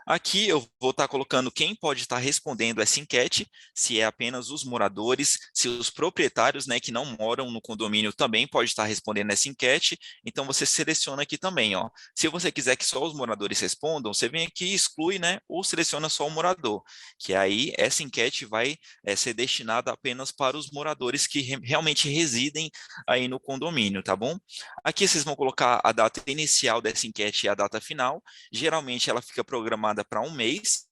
A: Aqui eu vou estar colocando quem pode estar respondendo essa enquete, se é apenas os moradores, se os proprietários, né, que não moram no condomínio também pode estar respondendo essa enquete, então você seleciona aqui também, ó. Se você quiser que só os moradores respondam, você vem aqui e exclui, né, ou seleciona só o morador, que aí essa enquete vai ser destinada apenas para os moradores que realmente residem aí no condomínio, tá bom? Aqui vocês vão colocar a data inicial dessa enquete e a data final, geralmente ela fica programada para um mês,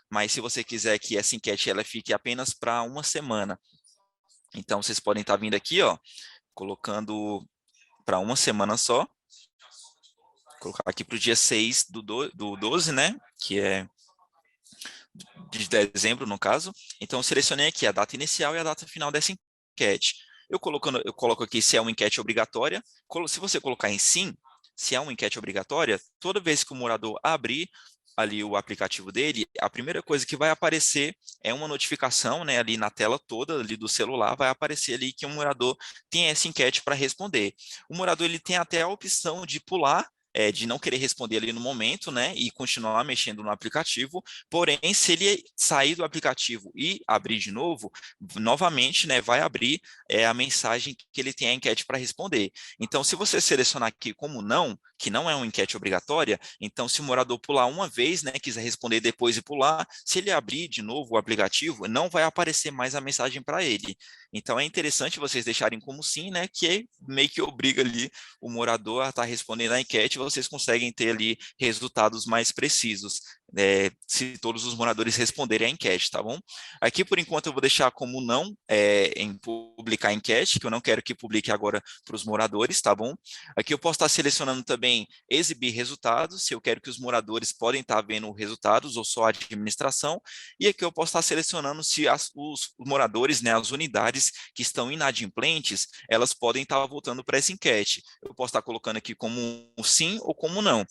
A: mas se você quiser que essa enquete ela fique apenas para uma semana, então vocês podem estar vindo aqui, ó, colocando para uma semana só, colocar aqui para o dia 6 do 12, né, que é de dezembro no caso, então eu selecionei aqui a data inicial e a data final dessa enquete. Eu coloco aqui se é uma enquete obrigatória, se você colocar em sim, se é uma enquete obrigatória, toda vez que o morador abrir ali o aplicativo dele, a primeira coisa que vai aparecer é uma notificação, né, ali na tela toda ali do celular, vai aparecer ali que o morador tem essa enquete para responder. O morador ele tem até a opção de pular, de não querer responder ali no momento, né, e continuar mexendo no aplicativo, porém, se ele sair do aplicativo e abrir de novo, novamente, né, vai abrir a mensagem que ele tem a enquete para responder. Então, se você selecionar aqui como não, que não é uma enquete obrigatória, então se o morador pular uma vez, né, quiser responder depois e pular, se ele abrir de novo o aplicativo, não vai aparecer mais a mensagem para ele. Então é interessante vocês deixarem como sim, né, que meio que obriga ali o morador a estar respondendo a enquete, vocês conseguem ter ali resultados mais precisos, se todos os moradores responderem a enquete, tá bom? Aqui, por enquanto, eu vou deixar como não em publicar a enquete, que eu não quero que publique agora para os moradores, tá bom? Aqui eu posso estar selecionando também exibir resultados, se eu quero que os moradores podem estar vendo resultados ou só a administração, e aqui eu posso estar selecionando se os moradores, né, as unidades que estão inadimplentes, elas podem estar voltando para essa enquete. Eu posso estar colocando aqui como sim ou como não.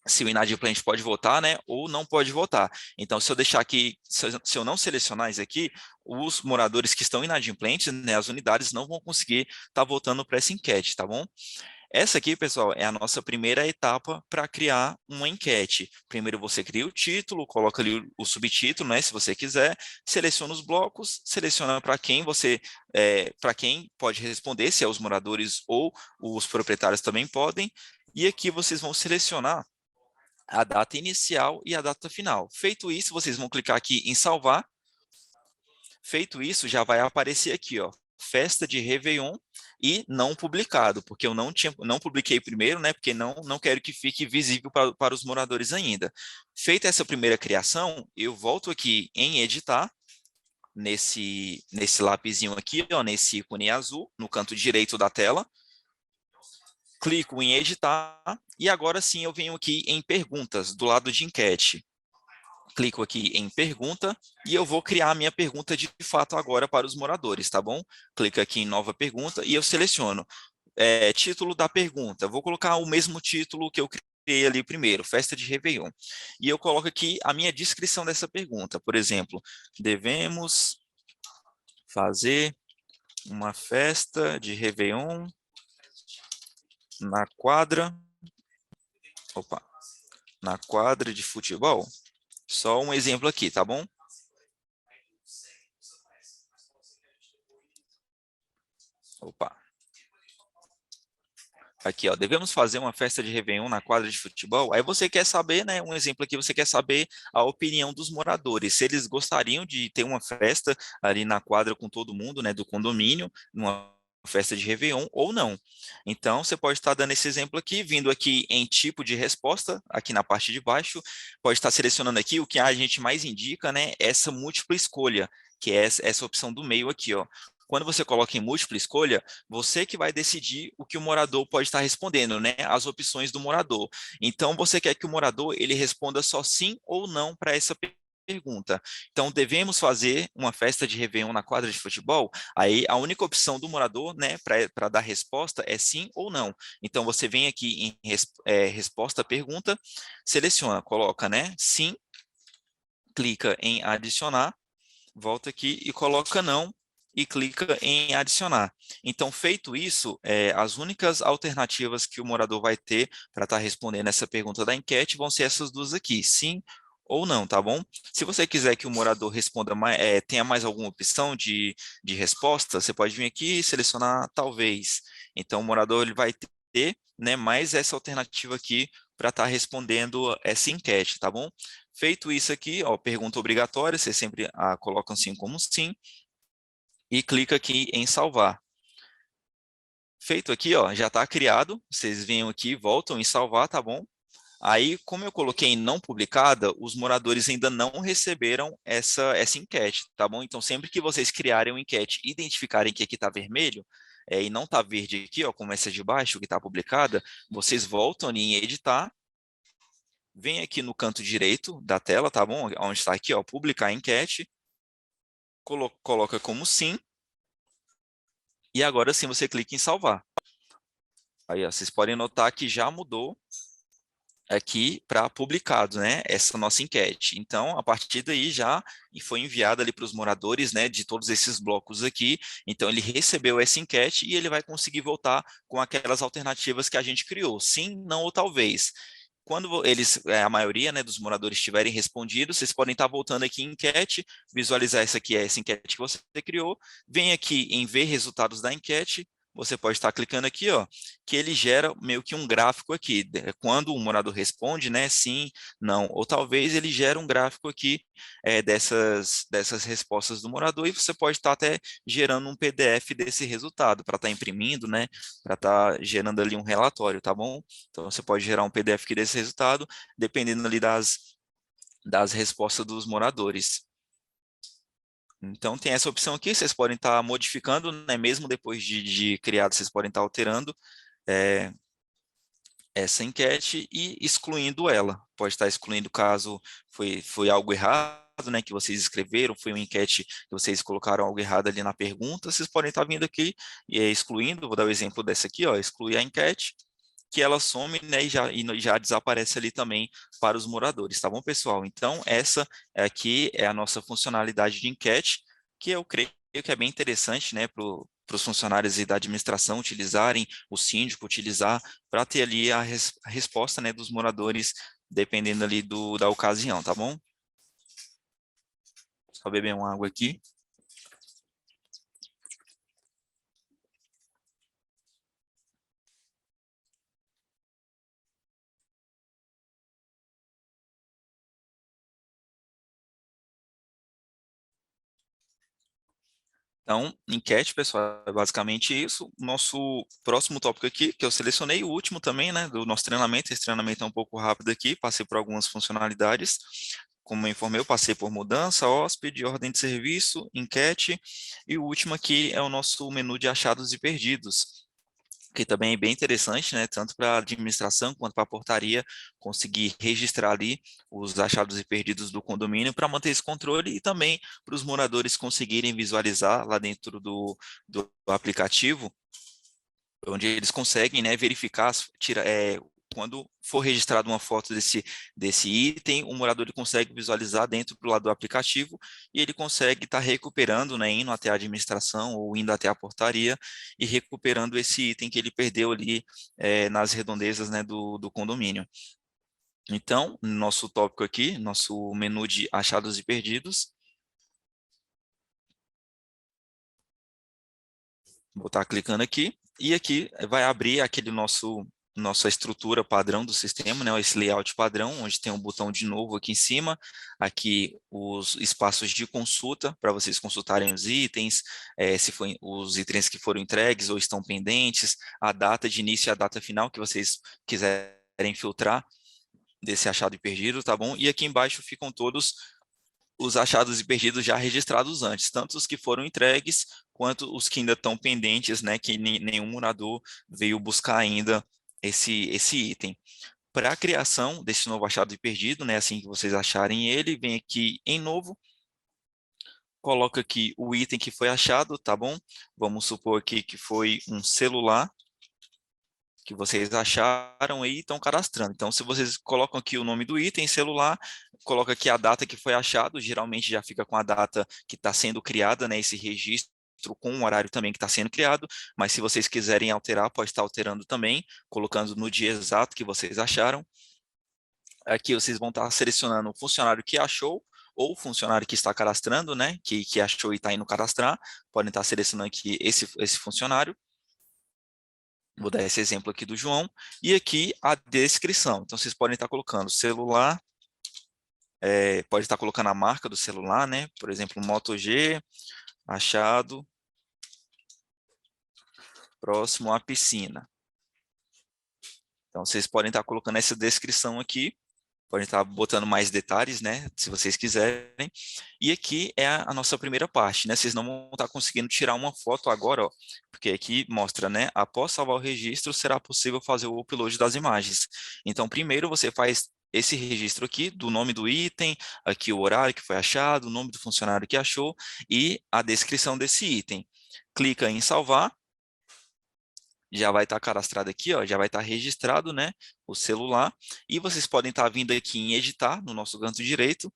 A: Se o inadimplente pode votar, né, ou não pode votar. Então, se eu deixar aqui, se eu não selecionar isso aqui, os moradores que estão inadimplentes, né, as unidades não vão conseguir estar votando para essa enquete, tá bom? Essa aqui, pessoal, é a nossa primeira etapa para criar uma enquete. Primeiro você cria o título, coloca ali o subtítulo, né, se você quiser, seleciona os blocos, seleciona para quem para quem pode responder, se é os moradores ou os proprietários também podem, e aqui vocês vão selecionar a data inicial e a data final. Feito isso, vocês vão clicar aqui em salvar. Feito isso, já vai aparecer aqui, ó, festa de Réveillon e não publicado, porque eu não publiquei primeiro, né, porque não quero que fique visível para os moradores ainda. Feita essa primeira criação, eu volto aqui em editar, nesse lapisinho aqui, ó, nesse ícone azul, no canto direito da tela, clico em editar, e agora sim eu venho aqui em perguntas, do lado de enquete. Clico aqui em pergunta e eu vou criar a minha pergunta de fato agora para os moradores, tá bom? Clico aqui em nova pergunta e eu seleciono título da pergunta. Vou colocar o mesmo título que eu criei ali primeiro, festa de Réveillon. E eu coloco aqui a minha descrição dessa pergunta. Por exemplo, devemos fazer uma festa de Réveillon na quadra, opa, na quadra de futebol? Só um exemplo aqui, tá bom? Opa. Aqui, ó, devemos fazer uma festa de Réveillon na quadra de futebol. Aí você quer saber, né, um exemplo aqui, você quer saber a opinião dos moradores, se eles gostariam de ter uma festa ali na quadra com todo mundo, né, do condomínio, numa festa de Réveillon ou não. Então, você pode estar dando esse exemplo aqui, vindo aqui em tipo de resposta, aqui na parte de baixo, pode estar selecionando aqui o que a gente mais indica, né? Essa múltipla escolha, que é essa opção do meio aqui, ó. Quando você coloca em múltipla escolha, você que vai decidir o que o morador pode estar respondendo, né? As opções do morador. Então, você quer que o morador ele responda só sim ou não para essa pergunta. Então, devemos fazer uma festa de Réveillon na quadra de futebol? Aí, a única opção do morador, né, para dar resposta é sim ou não. Então, você vem aqui em resposta à pergunta, seleciona, coloca, né, sim, clica em adicionar, volta aqui e coloca não, e clica em adicionar. Então, feito isso, as únicas alternativas que o morador vai ter para estar respondendo essa pergunta da enquete vão ser essas duas aqui, sim ou não, tá bom? Se você quiser que o morador responda mais, tenha mais alguma opção de resposta, você pode vir aqui e selecionar talvez. Então, o morador ele vai ter, né, mais essa alternativa aqui para estar respondendo essa enquete, tá bom? Feito isso aqui, ó, pergunta obrigatória, você sempre coloca assim como sim, e clica aqui em salvar. Feito aqui, ó, já está criado, vocês venham aqui, voltam em salvar, tá bom? Aí, como eu coloquei em não publicada, os moradores ainda não receberam essa enquete, tá bom? Então, sempre que vocês criarem uma enquete e identificarem que aqui está vermelho, e não está verde aqui, ó, como essa de baixo, que está publicada, vocês voltam ali em editar, vem aqui no canto direito da tela, tá bom? Onde está aqui, ó, publicar enquete, coloca como sim, e agora sim você clica em salvar. Aí, ó, vocês podem notar que já mudou aqui para publicado, né, essa nossa enquete. Então, a partir daí já foi enviada ali para os moradores, né, de todos esses blocos aqui. Então, ele recebeu essa enquete e ele vai conseguir voltar com aquelas alternativas que a gente criou, sim, não ou talvez. Quando eles, a maioria, né, dos moradores tiverem respondido, vocês podem estar voltando aqui em enquete, visualizar essa aqui, essa enquete que você criou, vem aqui em ver resultados da enquete, você pode estar clicando aqui, ó, que ele gera meio que um gráfico aqui. Quando o morador responde, né, sim, não, ou talvez ele gera um gráfico aqui dessas respostas do morador e você pode estar até gerando um PDF desse resultado para estar imprimindo, né, para estar gerando ali um relatório, tá bom? Então, você pode gerar um PDF aqui desse resultado, dependendo ali das respostas dos moradores. Então, tem essa opção aqui, vocês podem estar modificando, né? Mesmo depois de criado, vocês podem estar alterando é, essa enquete e excluindo ela. Pode estar excluindo caso foi algo errado, né, que vocês escreveram, foi uma enquete que vocês colocaram algo errado ali na pergunta, vocês podem estar vindo aqui e excluindo, vou dar o exemplo dessa aqui, ó, excluir a enquete, que ela some, né, e já desaparece ali também para os moradores, tá bom, pessoal? Então, essa aqui é a nossa funcionalidade de enquete, que eu creio que é bem interessante, né, para os funcionários e da administração utilizarem, o síndico utilizar, para ter ali a resposta, né, dos moradores, dependendo ali da ocasião, tá bom? Só beber uma água aqui. Então, enquete, pessoal, é basicamente isso. Nosso próximo tópico aqui, que eu selecionei, o último também, né, do nosso treinamento. Esse treinamento é um pouco rápido aqui, passei por algumas funcionalidades. Como eu informei, eu passei por mudança, hóspede, ordem de serviço, enquete, e o último aqui é o nosso menu de achados e perdidos, que também é bem interessante, né, tanto para a administração quanto para a portaria, conseguir registrar ali os achados e perdidos do condomínio para manter esse controle e também para os moradores conseguirem visualizar lá dentro do aplicativo, onde eles conseguem, né, verificar, quando for registrada uma foto desse item, o morador ele consegue visualizar dentro do lado do aplicativo e ele consegue estar recuperando, né, indo até a administração ou indo até a portaria e recuperando esse item que ele perdeu ali nas redondezas, né, do condomínio. Então, nosso tópico aqui, nosso menu de achados e perdidos, vou estar clicando aqui, e aqui vai abrir aquele nosso nossa estrutura padrão do sistema, né, esse layout padrão, onde tem um botão de novo aqui em cima, aqui os espaços de consulta, para vocês consultarem os itens, se foi os itens que foram entregues ou estão pendentes, a data de início e a data final que vocês quiserem filtrar desse achado e perdido, tá bom? E aqui embaixo ficam todos os achados e perdidos já registrados antes, tanto os que foram entregues, quanto os que ainda estão pendentes, né, que nenhum morador veio buscar ainda esse item. Para a criação desse novo achado e perdido, né, assim que vocês acharem ele, vem aqui em novo, coloca aqui o item que foi achado, tá bom? Vamos supor aqui que foi um celular, que vocês acharam aí e estão cadastrando. Então, se vocês colocam aqui o nome do item, celular, coloca aqui a data que foi achado, geralmente já fica com a data que está sendo criada, né, esse registro com o horário também que está sendo criado, mas se vocês quiserem alterar, pode estar alterando também, colocando no dia exato que vocês acharam. Aqui vocês vão estar selecionando o funcionário que achou, ou o funcionário que está cadastrando, né, que achou e está indo cadastrar, podem estar selecionando aqui esse funcionário. Vou dar esse exemplo aqui do João, e aqui a descrição. Então, vocês podem estar colocando celular, pode estar colocando a marca do celular, né? Por exemplo, Moto G, achado, próximo à piscina. Então, vocês podem estar colocando essa descrição aqui, podem estar botando mais detalhes, né, se vocês quiserem. E aqui é a nossa primeira parte, né, vocês não vão estar conseguindo tirar uma foto agora, ó, porque aqui mostra, né, após salvar o registro, será possível fazer o upload das imagens. Então, primeiro você faz esse registro aqui do nome do item, aqui o horário que foi achado, o nome do funcionário que achou e a descrição desse item. Clica em salvar, já vai estar cadastrado aqui, ó, já vai estar registrado, né, o celular, e vocês podem estar vindo aqui em editar, no nosso canto direito,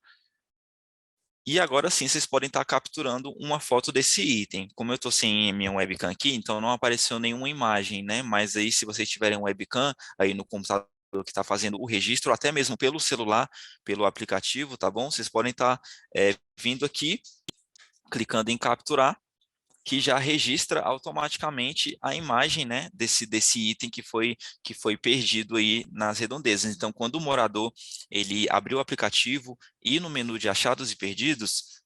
A: e agora sim vocês podem estar capturando uma foto desse item. Como eu estou sem minha webcam aqui, então não apareceu nenhuma imagem, né, mas aí se vocês tiverem um webcam aí no computador que está fazendo o registro, até mesmo pelo celular, pelo aplicativo, tá bom? Vocês podem estar vindo aqui, clicando em capturar, que já registra automaticamente a imagem, né, desse item que foi perdido aí nas redondezas. Então, quando o morador ele abrir o aplicativo e no menu de achados e perdidos,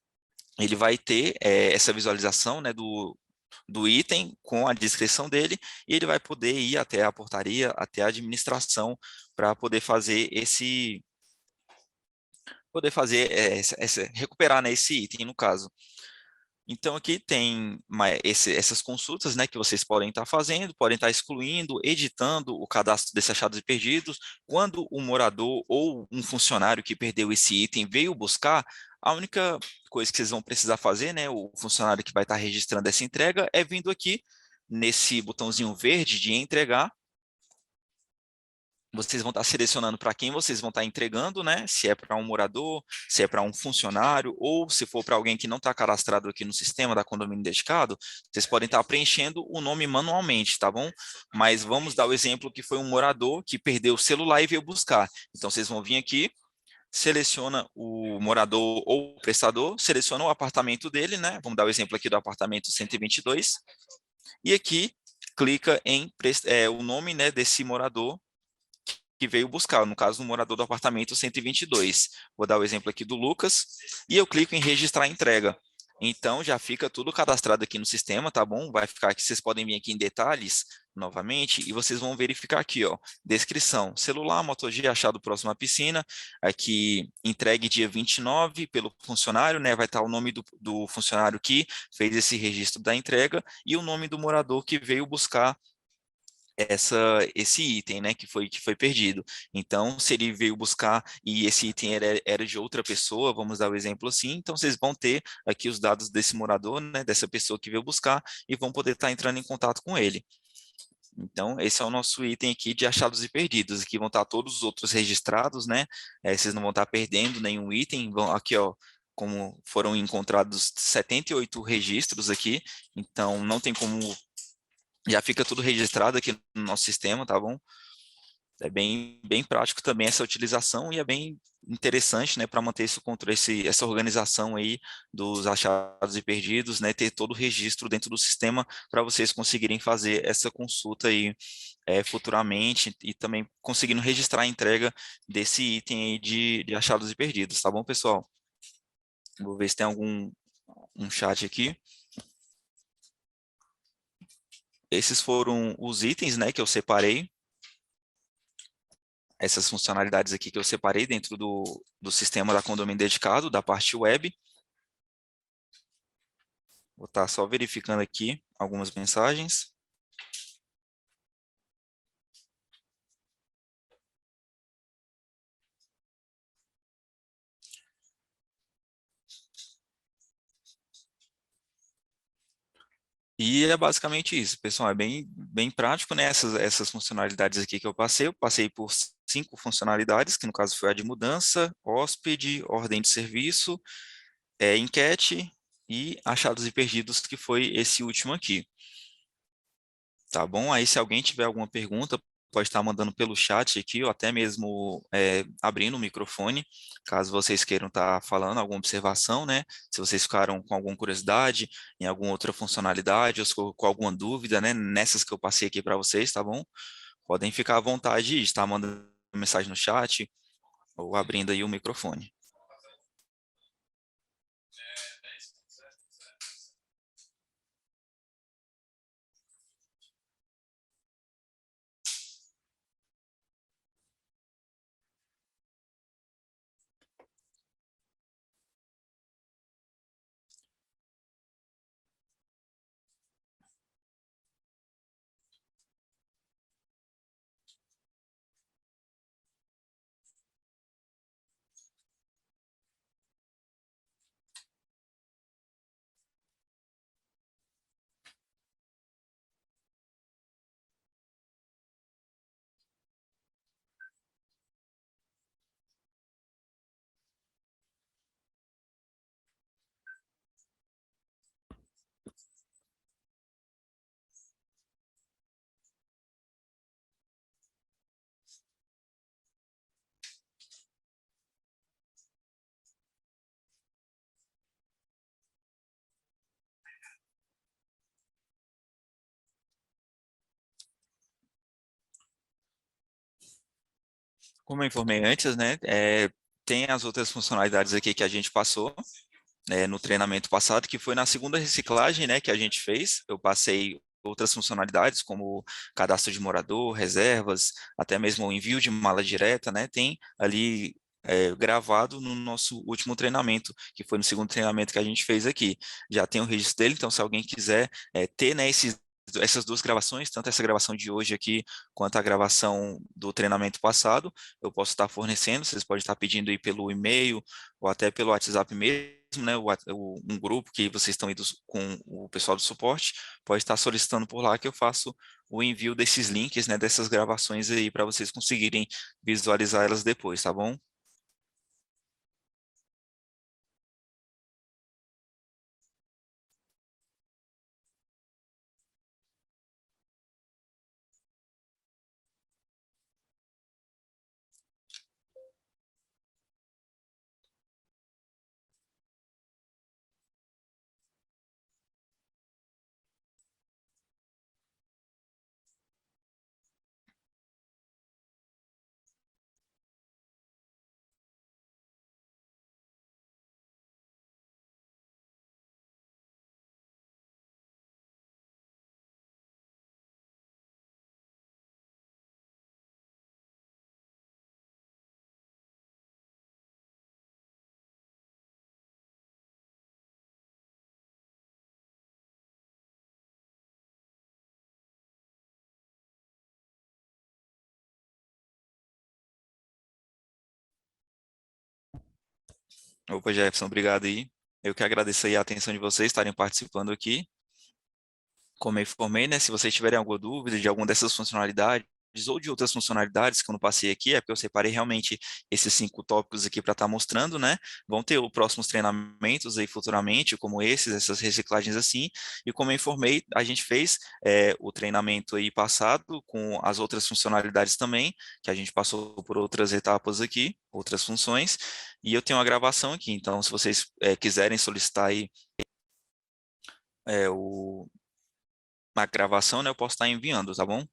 A: ele vai ter essa visualização, né, do item com a descrição dele, e ele vai poder ir até a portaria, até a administração, para poder fazer recuperar, né, esse item, no caso. Então, aqui tem essas consultas, né, que vocês podem estar fazendo, podem estar excluindo, editando o cadastro desses achados e perdidos. Quando o morador ou um funcionário que perdeu esse item veio buscar, a única coisa que vocês vão precisar fazer, né, o funcionário que vai estar registrando essa entrega, é vindo aqui nesse botãozinho verde de entregar. Vocês vão estar selecionando para quem vocês vão estar entregando, né? Se é para um morador, se é para um funcionário, ou se for para alguém que não está cadastrado aqui no sistema da condomínio dedicado, vocês podem estar preenchendo o nome manualmente, tá bom? Mas vamos dar o exemplo que foi um morador que perdeu o celular e veio buscar. Então, vocês vão vir aqui, seleciona o morador ou o prestador, seleciona o apartamento dele, né? Vamos dar o exemplo aqui do apartamento 122, e aqui clica em o nome, né, desse morador que veio buscar, no caso, no morador do apartamento 122. Vou dar o exemplo aqui do Lucas, e eu clico em registrar a entrega. Então, já fica tudo cadastrado aqui no sistema, tá bom? Vai ficar aqui, vocês podem vir aqui em detalhes, novamente, e vocês vão verificar aqui, ó, descrição, celular, Moto G achado próximo à piscina, aqui, entregue dia 29 pelo funcionário, né, vai estar o nome do funcionário que fez esse registro da entrega, e o nome do morador que veio buscar esse item, né, que foi perdido. Então, se ele veio buscar e esse item era de outra pessoa, vamos dar o exemplo assim, então vocês vão ter aqui os dados desse morador, né, dessa pessoa que veio buscar, e vão poder estar entrando em contato com ele. Então, esse é o nosso item aqui de achados e perdidos. Aqui vão estar todos os outros registrados, né? Vocês não vão estar perdendo nenhum item. Aqui, ó, como foram encontrados 78 registros aqui, então não tem como, já fica tudo registrado aqui no nosso sistema, tá bom? É bem prático também essa utilização e é bem interessante, né, para manter esse controle, essa organização aí dos achados e perdidos, né, ter todo o registro dentro do sistema para vocês conseguirem fazer essa consulta aí futuramente e também conseguindo registrar a entrega desse item aí de achados e perdidos, tá bom, pessoal? Vou ver se tem algum um chat aqui. Esses foram os itens, né, que eu separei. Essas funcionalidades aqui que eu separei dentro do sistema da condomínio dedicado, da parte web. Vou estar só verificando aqui algumas mensagens. E é basicamente isso, pessoal. É bem prático, né? Essas funcionalidades aqui que eu passei por 5 funcionalidades, que no caso foi a de mudança, hóspede, ordem de serviço, enquete e achados e perdidos, que foi esse último aqui. Tá bom? Aí se alguém tiver alguma pergunta, pode estar mandando pelo chat aqui, ou até mesmo abrindo o microfone, caso vocês queiram estar falando alguma observação, né? Se vocês ficaram com alguma curiosidade em alguma outra funcionalidade, ou se com alguma dúvida, né? Nessas que eu passei aqui para vocês, tá bom? Podem ficar à vontade de estar mandando mensagem no chat ou abrindo aí o microfone. Como eu informei antes, né? Tem as outras funcionalidades aqui que a gente passou, no treinamento passado, que foi na segunda reciclagem, né, que a gente fez. Eu passei outras funcionalidades, como cadastro de morador, reservas, até mesmo o envio de mala direta, né, tem ali gravado no nosso último treinamento, que foi no segundo treinamento que a gente fez aqui. Já tem o registro dele, então se alguém quiser ter, né, essas duas gravações, tanto essa gravação de hoje aqui, quanto a gravação do treinamento passado, eu posso estar fornecendo, vocês podem estar pedindo aí pelo e-mail, ou até pelo WhatsApp mesmo, né, um grupo que vocês estão indo com o pessoal do suporte, pode estar solicitando por lá que eu faço o envio desses links, né, dessas gravações aí para vocês conseguirem visualizar elas depois, tá bom? Opa, Jefferson, obrigado aí. Eu que agradeço aí a atenção de vocês estarem participando aqui. Como eu informei, né, se vocês tiverem alguma dúvida de alguma dessas funcionalidades, ou de outras funcionalidades que eu não passei aqui, é porque eu separei realmente esses 5 tópicos aqui para estar mostrando, né? Vão ter os próximos treinamentos aí futuramente, como esses, essas reciclagens assim, e como eu informei, a gente fez o treinamento aí passado com as outras funcionalidades também, que a gente passou por outras etapas aqui, outras funções, e eu tenho uma gravação aqui, então se vocês quiserem solicitar aí é, o, a gravação, né, eu posso estar enviando, tá bom?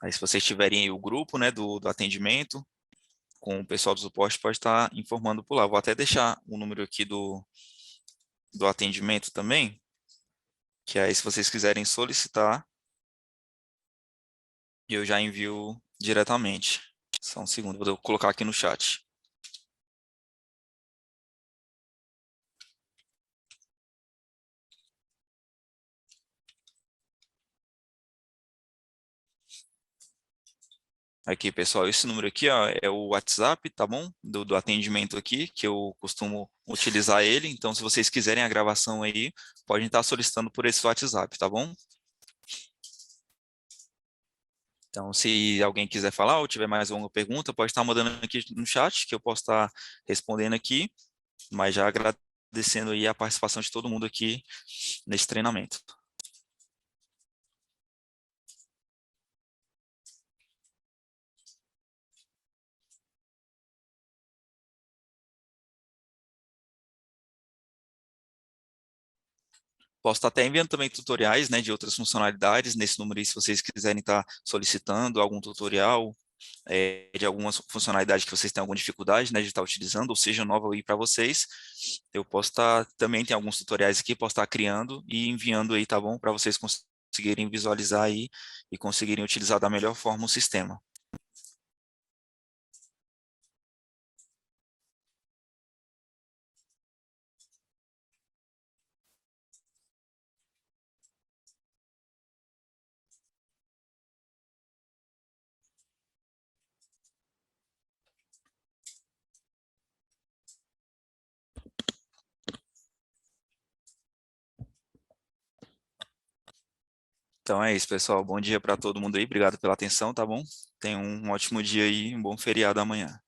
A: Aí se vocês tiverem aí o grupo, né, do atendimento, com o pessoal do suporte, pode estar informando por lá. Vou até deixar o número aqui do atendimento também, que aí se vocês quiserem solicitar, eu já envio diretamente. Só um segundo, vou colocar aqui no chat. Aqui, pessoal, esse número aqui, ó, é o WhatsApp, tá bom? Do atendimento aqui, que eu costumo utilizar ele. Então, se vocês quiserem a gravação aí, podem estar solicitando por esse WhatsApp, tá bom? Então, se alguém quiser falar ou tiver mais alguma pergunta, pode estar mandando aqui no chat, que eu posso estar respondendo aqui, mas já agradecendo aí a participação de todo mundo aqui nesse treinamento. Posso estar até enviando também tutoriais, né, de outras funcionalidades nesse número aí, se vocês quiserem estar solicitando algum tutorial de algumas funcionalidades que vocês têm alguma dificuldade, né, de estar utilizando, ou seja, nova aí para vocês. Eu posso estar, também tem alguns tutoriais aqui, posso estar criando e enviando aí, tá bom? Para vocês conseguirem visualizar aí e conseguirem utilizar da melhor forma o sistema. Então é isso, pessoal. Bom dia para todo mundo aí. Obrigado pela atenção, tá bom? Tenham um ótimo dia aí, um bom feriado amanhã.